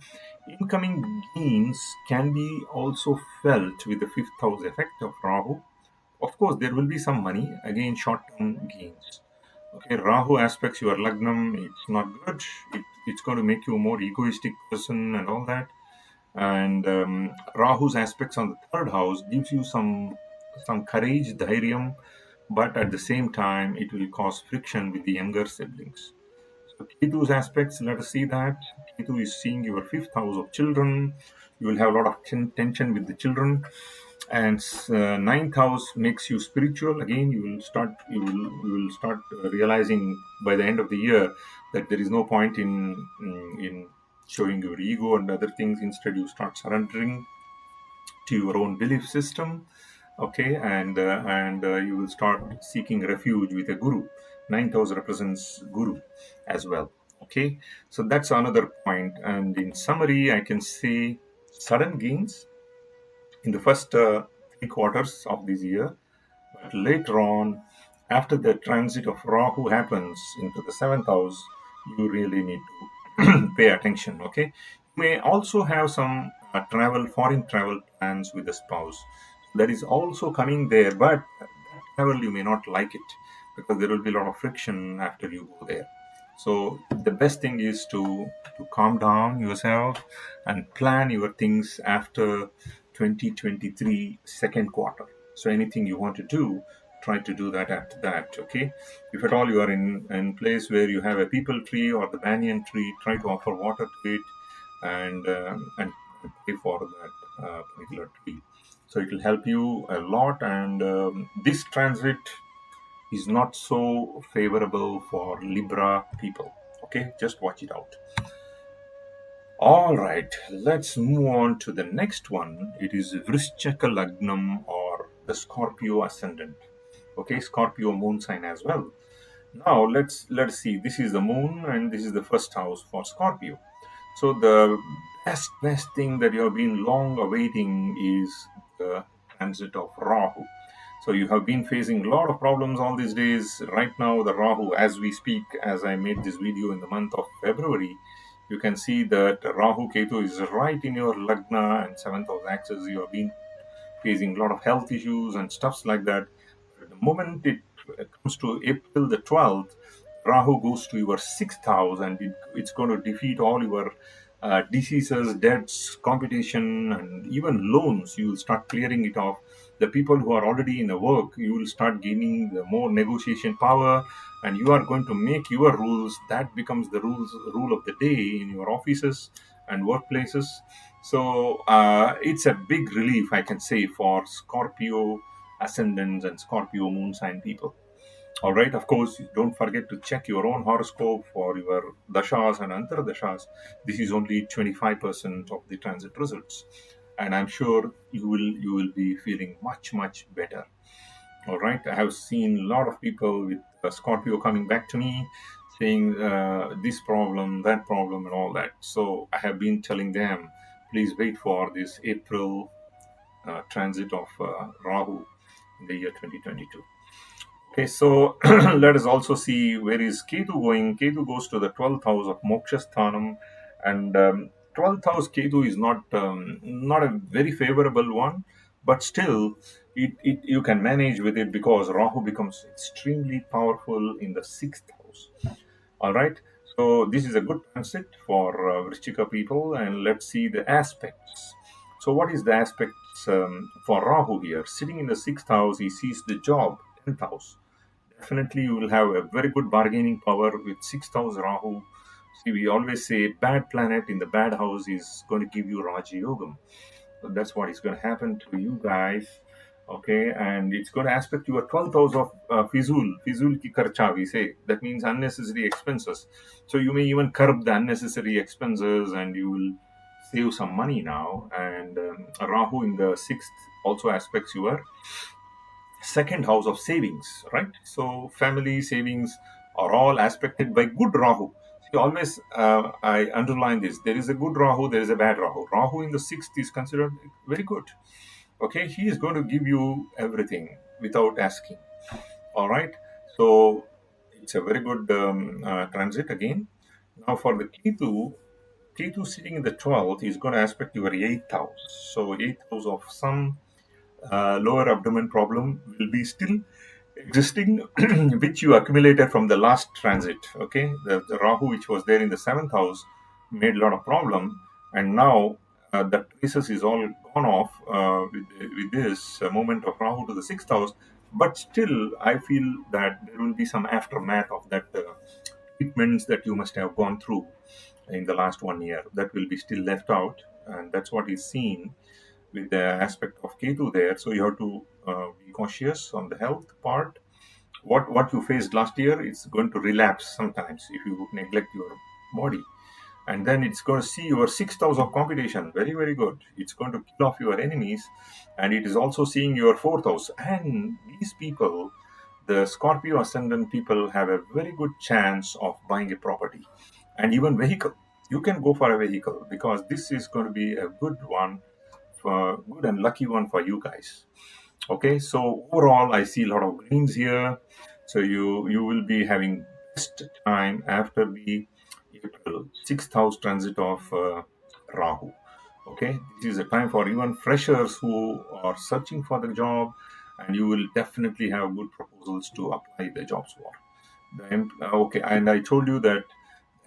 incoming gains can be also felt with the fifth house effect of Rahu. Of course, there will be some money, again, short-term gains. Okay, Rahu aspects your Lagnam, it's not good. It's going to make you a more egoistic person and all that. And Rahu's aspects on the third house gives you some courage, dhairyam, but at the same time, it will cause friction with the younger siblings. So Ketu's aspects, let us see that. Ketu is seeing your fifth house of children. You will have a lot of tension with the children. And ninth house makes you spiritual. Again, you will start realizing by the end of the year that there is no point in showing your ego and other things. Instead, you start surrendering to your own belief system. Okay, and you will start seeking refuge with a guru. Ninth house represents guru as well. Okay, so that's another point. And in summary, I can say sudden gains in the first 3 quarters of this year, but later on, after the transit of Rahu happens into the seventh house, you really need to pay attention. Okay, you may also have some foreign travel plans with the spouse. That is also coming there, but that travel you may not like it, because there will be a lot of friction after you go there. So the best thing is to calm down yourself and plan your things after 2023 second quarter. So anything you want to do, try to do that after that. Okay, if at all you are in place where you have a peepal tree or the banyan tree, try to offer water to it, and pray for that particular tree. So it will help you a lot. And this transit is not so favorable for Libra people. Okay, just watch it out. All right, let's move on to the next one. It is Vrishchika Lagnam, or the Scorpio Ascendant. Okay, Scorpio moon sign as well. Now let's see. This is the moon, and this is the first house for Scorpio. So the best thing that you have been long awaiting is the transit of Rahu. So you have been facing a lot of problems all these days. Right now, the Rahu, as we speak, as I made this video in the month of February, you can see that Rahu-Ketu is right in your Lagna and 7th house axis. You have been facing a lot of health issues and stuffs like that. But the moment it comes to April the 12th, Rahu goes to your 6th house, and it's going to defeat all your diseases, debts, competition, and even loans. You will start clearing it off. The people who are already in the work, you will start gaining the more negotiation power, and you are going to make your rules. That becomes the rule of the day in your offices and workplaces. So it's a big relief, I can say, for Scorpio ascendants and Scorpio moon sign people. All right, of course, don't forget to check your own horoscope for your Dashas and Antardashas. This is only 25% of the transit results, and I'm sure you will be feeling much better. All right, I have seen a lot of people with Scorpio coming back to me saying this problem, that problem, and all that. So I have been telling them, please wait for this April transit of Rahu in the year 2022. Okay, so let us also see where is Ketu going. Ketu goes to the 12th house of Moksha Sthanam, and 12th house Ketu is not a very favorable one, but still you can manage with it because Rahu becomes extremely powerful in the 6th house. All right, so this is a good transit for Vrishchika people, and let's see the aspects. So what is the aspects for Rahu here? Sitting in the 6th house, he sees the job, 10th house. Definitely you will have a very good bargaining power with 6th house Rahu. See, we always say bad planet in the bad house is going to give you Raja Yogam. So that's what is going to happen to you guys. Okay, and it's going to aspect your 12th house of Fizul ki karcha, we say. That means unnecessary expenses. So you may even curb the unnecessary expenses and you will save some money now. And Rahu in the 6th also aspects your second house of savings, right? So family savings are all aspected by good Rahu. See, always I underline this: there is a good Rahu, there is a bad Rahu. Rahu in the 6th is considered very good. Okay, he is going to give you everything without asking. All right, so it's a very good transit again. Now for the Ketu sitting in the 12th is going to aspect your 8th house. So 8th house of some lower abdomen problem will be still existing, which you accumulated from the last transit. Okay, the Rahu which was there in the 7th house made a lot of problem, and now the traces is all gone off with this movement of Rahu to the 6th house. But still, I feel that there will be some aftermath of that treatments that you must have gone through in the last 1 year that will be still left out, and that's what is seen with the aspect of Ketu there. So you have to be cautious on the health part. What you faced last year, it's going to relapse sometimes if you neglect your body. And then it's going to see your 6th house of competition. Very good. It's going to kill off your enemies. And it is also seeing your 4th house. And these people, the Scorpio ascendant people, have a very good chance of buying a property and even vehicle. You can go for a vehicle because this is going to be a good one, for good and lucky one for you guys. Okay, so overall I see a lot of greens here. So you will be having best time after the April 6th house transit of Rahu. Okay, this is a time for even freshers who are searching for the job, and you will definitely have good proposals to apply the jobs for. Okay, and I told you that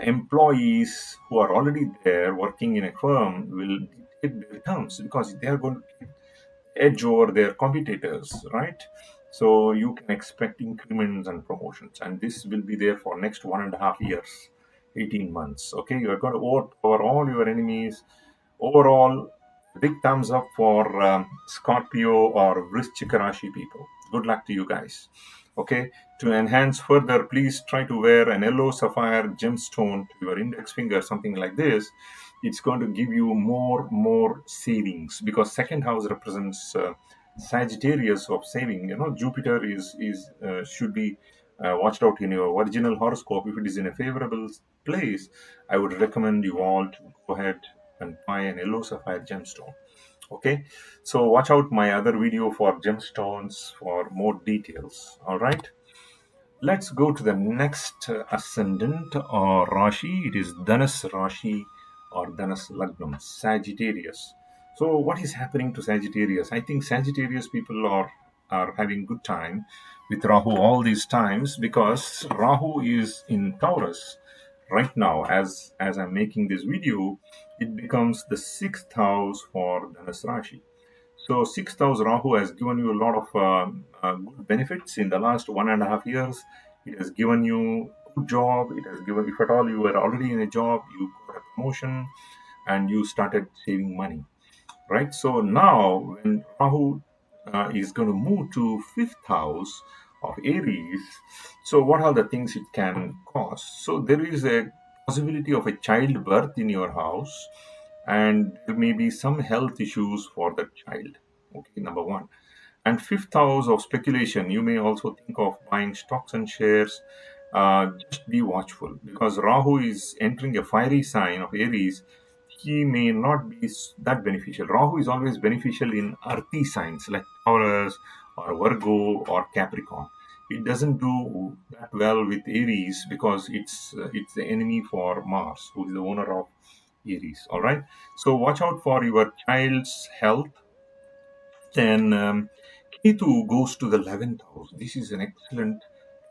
employees who are already there working in a firm will get their terms because they are going to edge over their competitors, right? So you can expect increments and promotions, and this will be there for next 1.5 years, 18 months. Okay, you are going to overpower all your enemies. Overall, big thumbs up for Scorpio or Vrishchika Rashi people. Good luck to you guys. Okay, to enhance further, please try to wear an yellow sapphire gemstone to your index finger, something like this. It's going to give you more savings, because second house represents Sagittarius of saving. Jupiter is should be watched out in your original horoscope. If it is in a favorable place, I would recommend you all to go ahead and buy an yellow sapphire gemstone. Okay, so watch out my other video for gemstones for more details. All right, let's go to the next ascendant or Rashi. It is Dhanus Rashi or Dhanus Lagnam, Sagittarius. So what is happening to Sagittarius? I think Sagittarius people are having good time with Rahu all these times, because Rahu is in Taurus right now. As I'm making this video, it becomes the sixth house for Dhanus Rashi. So sixth house Rahu has given you a lot of good benefits in the last 1.5 years. It has given you good job. It has given, if at all you were already in a job, you got a promotion and you started saving money, right? So now when Rahu is going to move to fifth house of Aries, so what are the things it can cause? So there is a possibility of a childbirth in your house, and there may be some health issues for the child. Okay, number one. And fifth house of speculation, you may also think of buying stocks and shares. Just be watchful, because Rahu is entering a fiery sign of Aries. He may not be that beneficial. Rahu is always beneficial in earthy signs like Taurus or Virgo or Capricorn. It doesn't do that well with Aries, because it's the enemy for Mars, who is the owner of Aries. All right. So watch out for your child's health. Then Ketu goes to the 11th house. This is an excellent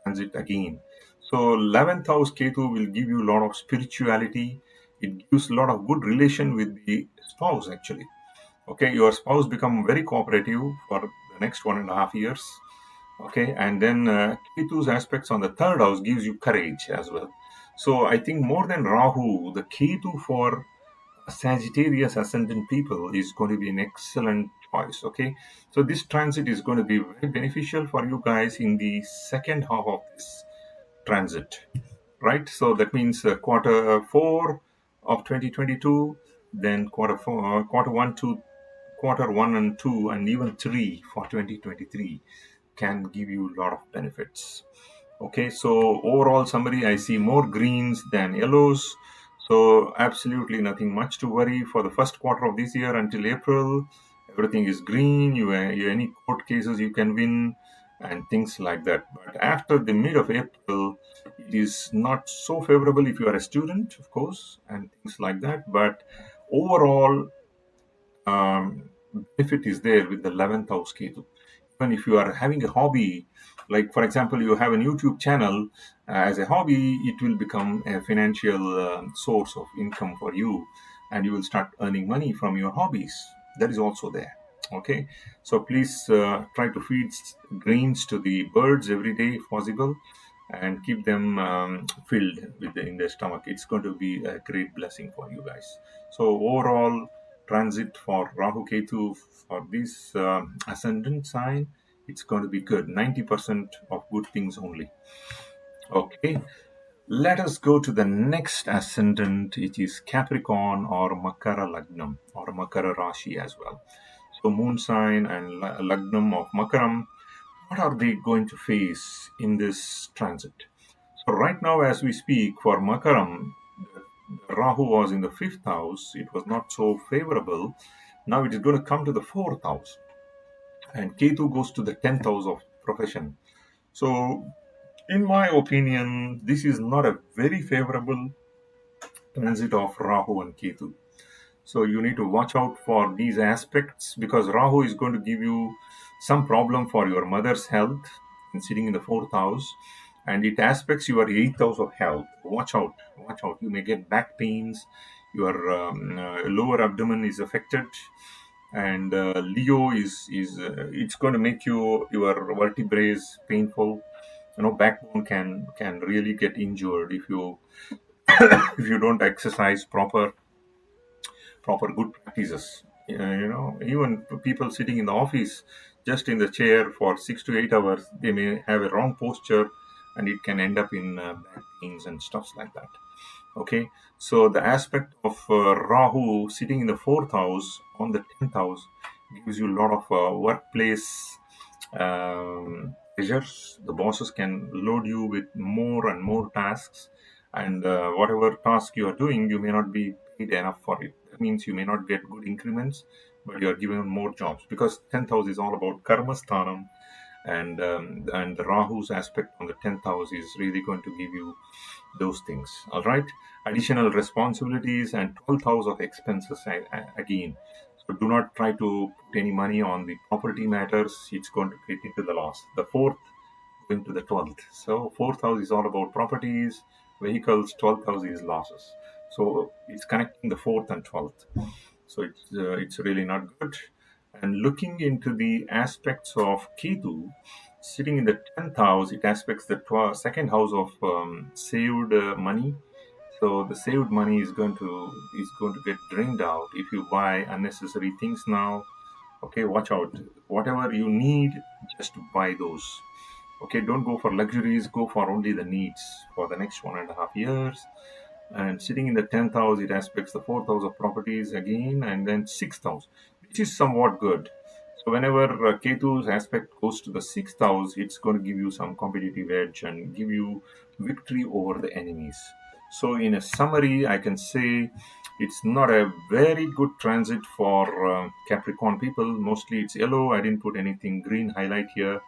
transit again. So 11th house Ketu will give you a lot of spirituality. It gives a lot of good relation with the spouse actually. Okay, your spouse become very cooperative for the next 1.5 years. Okay, and then Ketu's aspects on the third house gives you courage as well. So I think more than Rahu, the Ketu for Sagittarius ascendant people is going to be an excellent choice. Okay, so this transit is going to be very beneficial for you guys in the second half of this transit, right? So that means quarter four of 2022, then quarter one, two, quarter one and two, and even three for 2023 can give you a lot of benefits. Okay, so overall summary, I see more greens than yellows. So absolutely nothing much to worry for the first quarter of this year until April. Everything is green. You any court cases you can win and things like that. But after the mid of April, it is not so favorable if you are a student, of course, and things like that. But overall, benefit is there with the 11th house Ketu. Even if you are having a hobby, like for example, you have a YouTube channel as a hobby, it will become a financial source of income for you, and you will start earning money from your hobbies. That is also there. Okay, so please try to feed grains to the birds every day if possible, and keep them filled in their stomach. It's going to be a great blessing for you guys. So overall transit for Rahu-Ketu for this ascendant sign, it's going to be good. 90% of good things only. Okay, let us go to the next ascendant. It is Capricorn or Makara Lagnam or Makara Rashi as well. So moon sign and Lagnam of Makaram, what are they going to face in this transit? So right now as we speak for Makaram, Rahu was in the fifth house. It was not so favorable. Now it is going to come to the fourth house. And Ketu goes to the 10th house of profession. So, in my opinion, this is not a very favorable transit of Rahu and Ketu. So, you need to watch out for these aspects, because Rahu is going to give you some problem for your mother's health and sitting in the fourth house, and it aspects your eighth house of health. Watch out, watch out. You may get back pains, your lower abdomen is affected, and Leo is it's going to make your vertebrae painful. Backbone can really get injured if you if you don't exercise proper. proper good practices. Even people sitting in the office just in the chair for 6 to 8 hours, they may have a wrong posture, and it can end up in back pains and stuffs like that. Okay, so the aspect of Rahu sitting in the fourth house on the 10th house gives you a lot of workplace pressures. The bosses can load you with more and more tasks, and whatever task you are doing, you may not be paid enough for it. That means you may not get good increments, but you are given more jobs, because 10th house is all about karma sthanam, and the Rahu's aspect on the 10th house is really going to give you those things. All right, additional responsibilities and 12th house of expenses again. So do not try to put any money on the property matters. It's going to get into the loss. The fourth going to the 12th. So fourth house is all about properties, vehicles. 12th house is losses. So it's connecting the fourth and 12th. So it's really not good. And looking into the aspects of Ketu, sitting in the 10th house, it aspects the second house of saved money. So the saved money is going to get drained out if you buy unnecessary things now. Okay, watch out. Whatever you need, just buy those. Okay, don't go for luxuries. Go for only the needs for the next 1.5 years. And sitting in the 10th house, it aspects the fourth house of properties again, and then sixth house, which is somewhat good. So whenever Ketu's aspect goes to the sixth house, it's going to give you some competitive edge and give you victory over the enemies. So in a summary, I can say it's not a very good transit for Capricorn people. Mostly it's yellow. I didn't put anything green highlight here.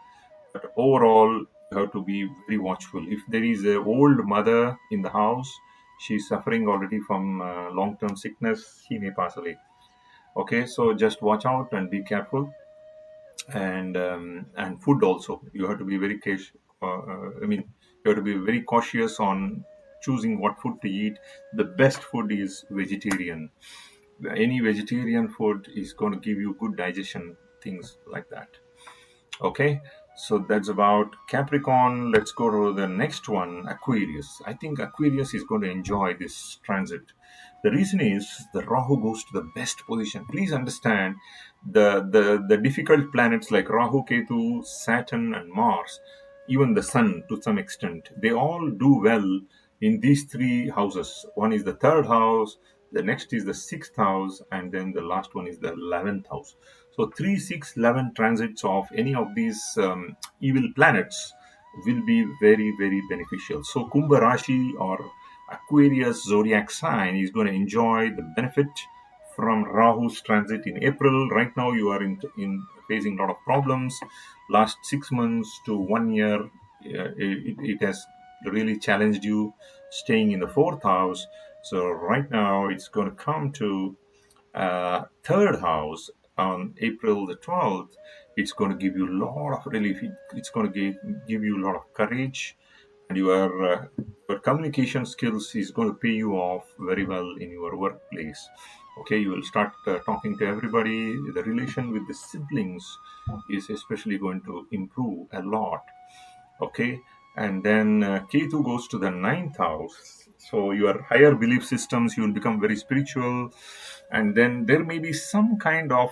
But overall, you have to be very watchful. If there is a old mother in the house, she's suffering already from long-term sickness, she may pass away. Okay, so just watch out and be careful. And food also, you have to be very you have to be very cautious on choosing what food to eat. The best food is vegetarian. Any vegetarian food is going to give you good digestion, things like that. Okay, so that's about Capricorn. Let's go to the next one, Aquarius. I think Aquarius is going to enjoy this transit. The reason is the Rahu goes to the best position. Please understand the difficult planets like Rahu, Ketu, Saturn, and Mars, even the Sun to some extent, they all do well in these three houses. One is the third house, the next is the sixth house, and then the last one is the 11th house. So 3, 6, 11 transits of any of these evil planets will be very, very beneficial. So Kumba Rashi or Aquarius zodiac sign is going to enjoy the benefit from Rahu's transit in April. Right now, you are in facing a lot of problems. Last 6 months to 1 year, it has really challenged you staying in the fourth house. So right now, it's going to come to third house on April the 12th. It's going to give you a lot of relief. It's going to give you a lot of courage, and your communication skills is going to pay you off very well in your workplace. Okay, you will start talking to everybody. The relation with the siblings is especially going to improve a lot. Okay, and then Ketu goes to the ninth house. So your higher belief systems, you will become very spiritual, and then there may be some kind of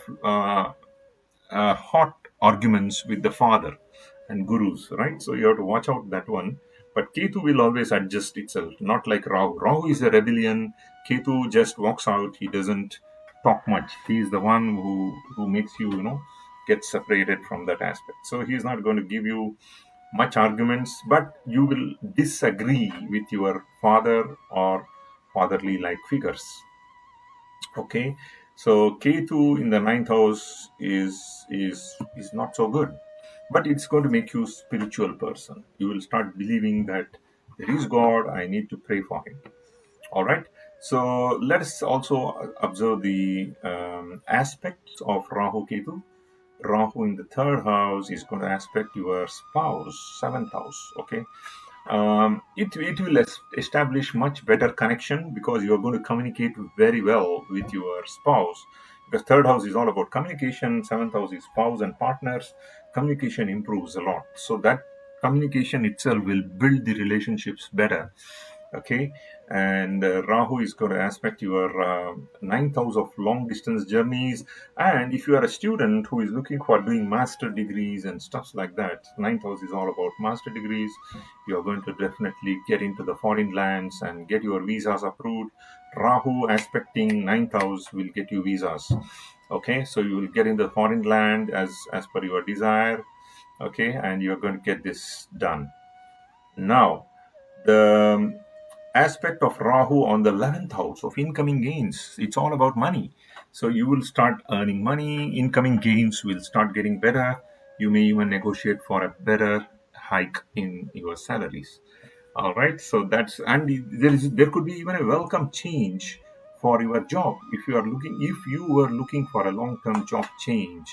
hot arguments with the father and gurus, right? So you have to watch out that one. But Ketu will always adjust itself, not like Rahu. Rahu is a rebellion. Ketu just walks out. He doesn't talk much. He is the one who makes you, get separated from that aspect. So he is not going to give you much arguments, but you will disagree with your father or fatherly like figures. Okay, so Ketu in the ninth house is not so good, but it's going to make you a spiritual person. You will start believing that there is God. I need to pray for Him. All right. So let us also observe the aspects of Rahu Ketu. Rahu in the third house is going to aspect your spouse, seventh house. Okay, it will establish much better connection because you are going to communicate very well with your spouse. Because third house is all about communication, seventh house is spouse and partners. Communication improves a lot, so that communication itself will build the relationships better. Okay, and Rahu is going to aspect your ninth house of long distance journeys. And if you are a student who is looking for doing master degrees and stuff like that, ninth house is all about master degrees. You are going to definitely get into the foreign lands and get your visas approved. Rahu aspecting ninth house will get you visas. Okay, so you will get in the foreign land as per your desire. Okay, and you're going to get this done. Now, the aspect of Rahu on the 11th house of incoming gains, it's all about money. So you will start earning money, incoming gains will start getting better. You may even negotiate for a better hike in your salaries. All right, so that's, and there could be even a welcome change for your job. If you were looking for a long-term job change,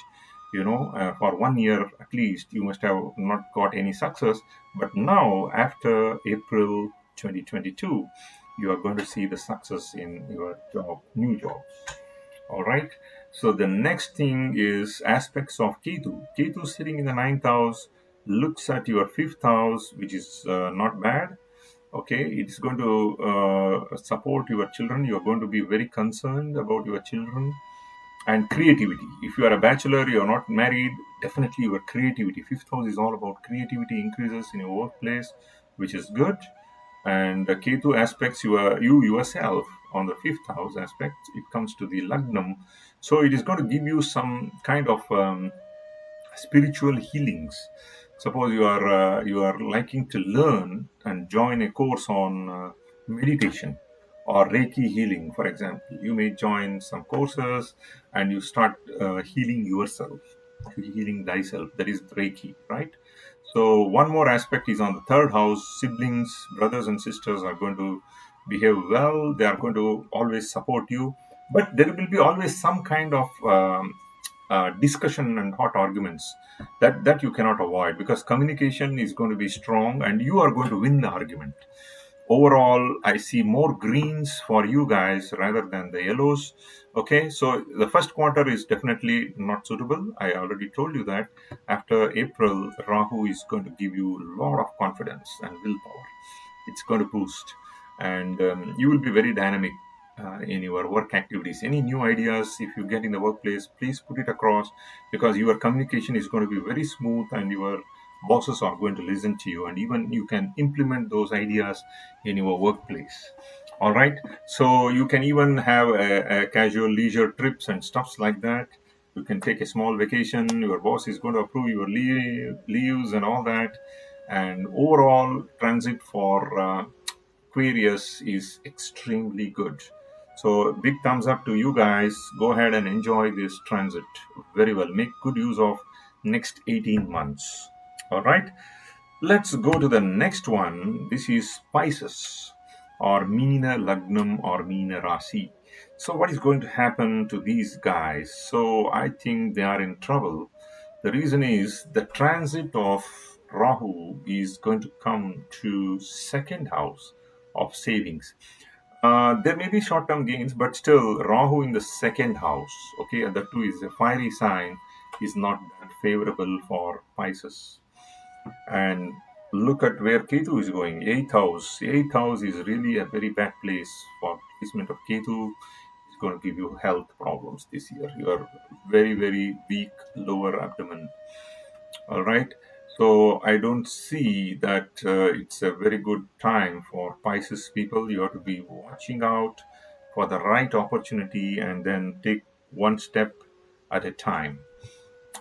for 1 year at least, you must have not got any success. But now, after April 2022, you are going to see the success in your job, new jobs. All right. So the next thing is aspects of Ketu. Ketu sitting in the ninth house looks at your fifth house, which is not bad. Okay, it's going to support your children. You're going to be very concerned about your children and creativity. If you are a bachelor, you're not married, definitely your creativity. Fifth house is all about creativity increases in your workplace, which is good. And the Ketu aspects you yourself on the fifth house aspect. It comes to the Lagnam, so it is going to give you some kind of spiritual healings. Suppose you are liking to learn and join a course on meditation or Reiki healing, for example. You may join some courses and you start healing yourself, healing thyself. That is Reiki, right? So one more aspect is on the third house. Siblings, brothers and sisters are going to behave well. They are going to always support you, but there will be always some kind of discussion and hot arguments that you cannot avoid, because communication is going to be strong and you are going to win the argument. Overall, I see more greens for you guys rather than the yellows. Okay, so the first quarter is definitely not suitable. I already told you that. After April, Rahu is going to give you a lot of confidence and willpower. It's going to boost, and you will be very dynamic in your work activities. Any new ideas, if you get in the workplace, please put it across, because your communication is going to be very smooth and your bosses are going to listen to you, and even you can implement those ideas in your workplace. All right, so you can even have a casual leisure trips and stuffs like that. You can take a small vacation. Your boss is going to approve your leaves and all that. And overall transit for Aquarius is extremely good. So big thumbs up to you guys. Go ahead and enjoy this transit very well. Make good use of next 18 months. All right. Let's go to the next one. This is Pisces, or Meena Lagnam, or Meena Rasi. So what is going to happen to these guys? So I think they are in trouble. The reason is the transit of Rahu is going to come to second house of savings. There may be short-term gains, but still Rahu in the second house, okay, and that too is a fiery sign, is not that favorable for Pisces. And look at where Ketu is going. Eighth house. Eighth house is really a very bad place for placement of Ketu. It's going to give you health problems this year. You are very, very weak lower abdomen. All right. So I don't see that it's a very good time for Pisces people. You have to be watching out for the right opportunity and then take one step at a time.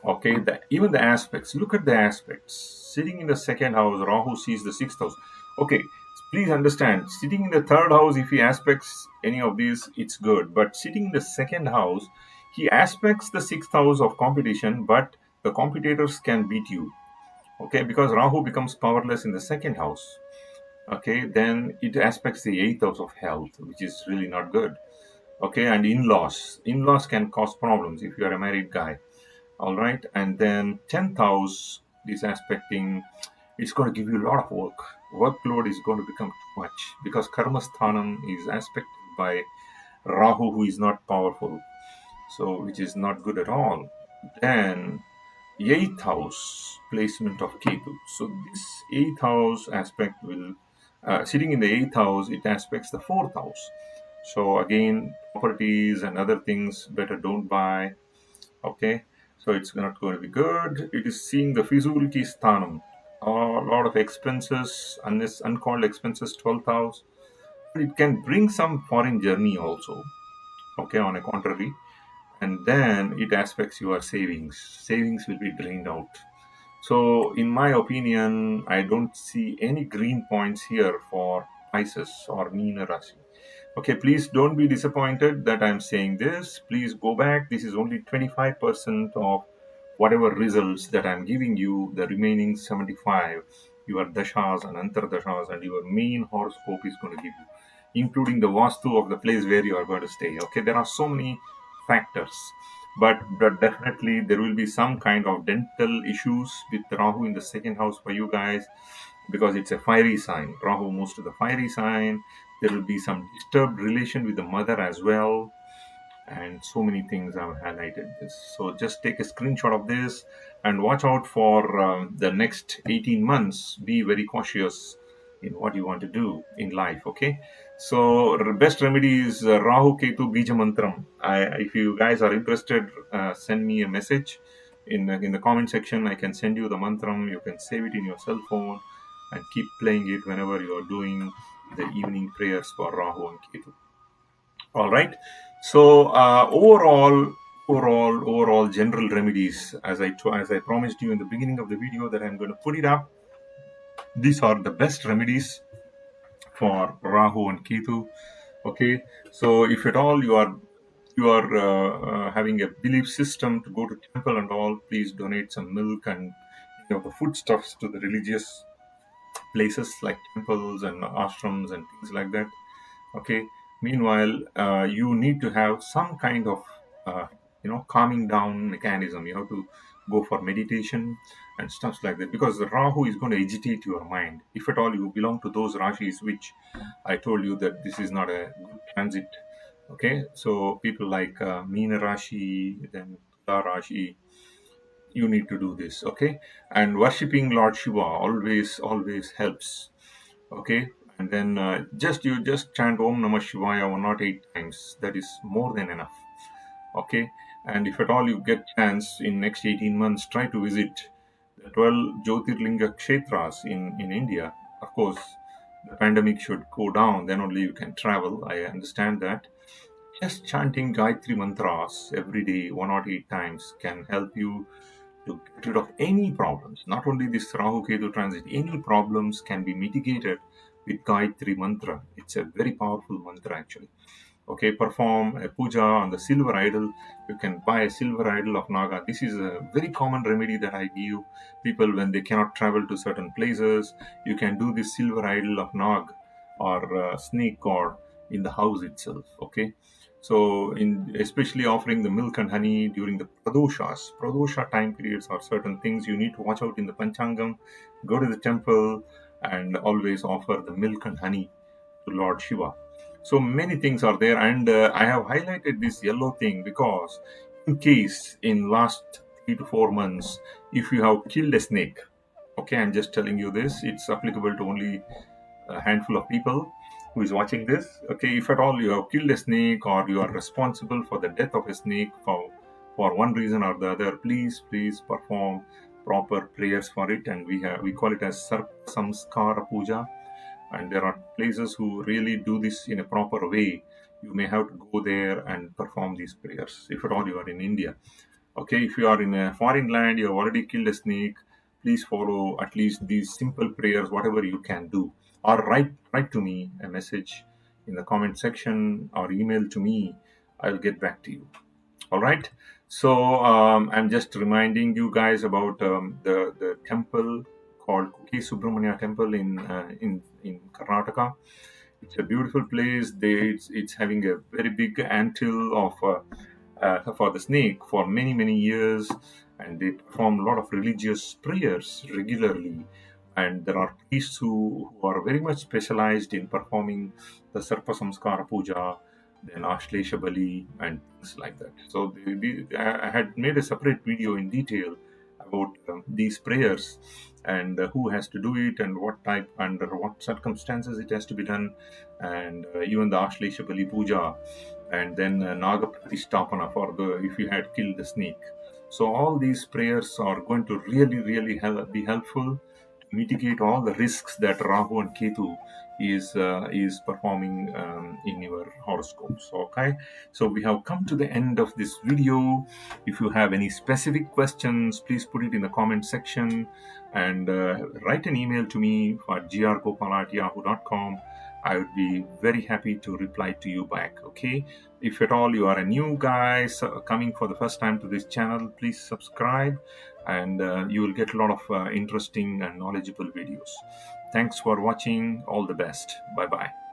Okay, even the aspects. Look at the aspects. Sitting in the second house, Rahu sees the sixth house. Okay, please understand. Sitting in the third house, if he aspects any of these, it's good. But sitting in the second house, he aspects the sixth house of competition, but the competitors can beat you. Okay, because Rahu becomes powerless in the second house. Okay, then it aspects the eighth house of health, which is really not good. Okay, and in-laws. In-laws can cause problems if you are a married guy. All right, and then 10th house is aspecting, it's going to give you a lot of work. Workload is going to become too much because karma sthanam is aspected by Rahu, who is not powerful, so which is not good at all. Then eighth house placement of Ketu. So this eighth house aspect will Sitting in the 8th house, it aspects the 4th house. So again, properties and other things better don't buy. Okay, so it's not going to be good. It is seeing the feasibility sthanam, a lot of expenses, uncalled expenses, 12th house. It can bring some foreign journey also. Okay, on a contrary, and then it aspects your savings. Savings will be drained out. So, in my opinion, I don't see any green points here for Pisces or Meena Rashi. Okay, please don't be disappointed that I'm saying this. Please go back. This is only 25% of whatever results that I'm giving you. The remaining 75, your Dashas and Antardashas and your main horoscope is going to give you, including the Vastu of the place where you are going to stay. Okay, there are so many factors. But definitely there will be some kind of dental issues with Rahu in the second house for you guys, because it's a fiery sign. Rahu moves to the fiery sign. There will be some disturbed relation with the mother as well, and so many things I've highlighted this. So just take a screenshot of this and watch out for the next 18 months. Be very cautious in what you want to do in life. Okay, so best remedy is Rahu-Ketu Bija Mantram. If you guys are interested, send me a message in the comment section. I can send you the mantram. You can save it in your cell phone and keep playing it whenever you are doing the evening prayers for Rahu and Ketu. All right. So overall general remedies, as I promised you in the beginning of the video that I'm going to put it up. These are the best remedies for Rahu and Ketu. Okay. So if at all you are having a belief system to go to temple and all, please donate some milk and the foodstuffs to the religious places like temples and ashrams and things like that. Okay, meanwhile you need to have some kind of calming down mechanism. You have to go for meditation and stuff like that, because the Rahu is going to agitate your mind. If at all you belong to those rashis which I told you that this is not a good transit. Okay, so people like Meena Rashi, then Thula Rashi, you need to do this. Okay, and worshipping Lord Shiva always helps. Okay, and then you just chant Om Namah Shivaya 108 times. That is more than enough. Okay, and if at all you get chance in next 18 months, try to visit the 12 Jyotirlinga Kshetras in India. Of course, the pandemic should go down, then only you can travel. I understand that. Just chanting Gayatri mantras every day 108 times can help you to get rid of any problems. Not only this Rahu Ketu transit, any problems can be mitigated with Gayatri mantra. It's a very powerful mantra actually. Okay, perform a puja on the silver idol. You can buy a silver idol of Naga. This is a very common remedy that I give people when they cannot travel to certain places. You can do this silver idol of Nag or snake god in the house itself. Okay, so in especially offering the milk and honey during the pradosha time periods are certain things you need to watch out in the Panchangam. Go to the temple and always offer the milk and honey to Lord Shiva. So many things are there, and I have highlighted this yellow thing because in case in last 3 to 4 months, if you have killed a snake, okay, I'm just telling you this, it's applicable to only a handful of people who is watching this. Okay, if at all you have killed a snake or you are responsible for the death of a snake for one reason or the other, please perform proper prayers for it, and we call it as Sarpa Samskara Puja. And there are places who really do this in a proper way. You may have to go there and perform these prayers if at all you are in India. Okay, if you are in a foreign land, you have already killed a snake, please follow at least these simple prayers, whatever you can do, or write to me a message in the comment section or email to me. I'll get back to you. All right. So I'm just reminding you guys about the temple called Kuki Subramania Temple in Karkataka. It's a beautiful place. It's having a very big anthill of for the snake for many years, and they perform a lot of religious prayers regularly. And there are priests who are very much specialized in performing the Sarpa Samskara Puja, then Ashlesha Bali, and things like that. So I had made a separate video in detail about these prayers, and who has to do it, and what type, under what circumstances it has to be done, and even the Ashlesha Bali Puja, and then Naga Pratisthapana for the if you had killed the snake. So all these prayers are going to really be helpful to mitigate all the risks that Rahu and Ketu is performing in your horoscopes. Okay, so we have come to the end of this video. If you have any specific questions, please put it in the comment section, and write an email to me for grgopala@yahoo.com. I would be very happy to reply to you back. Okay, if at all you are a new guy coming for the first time to this channel, please subscribe, and you will get a lot of interesting and knowledgeable videos. Thanks for watching. All the best. Bye bye.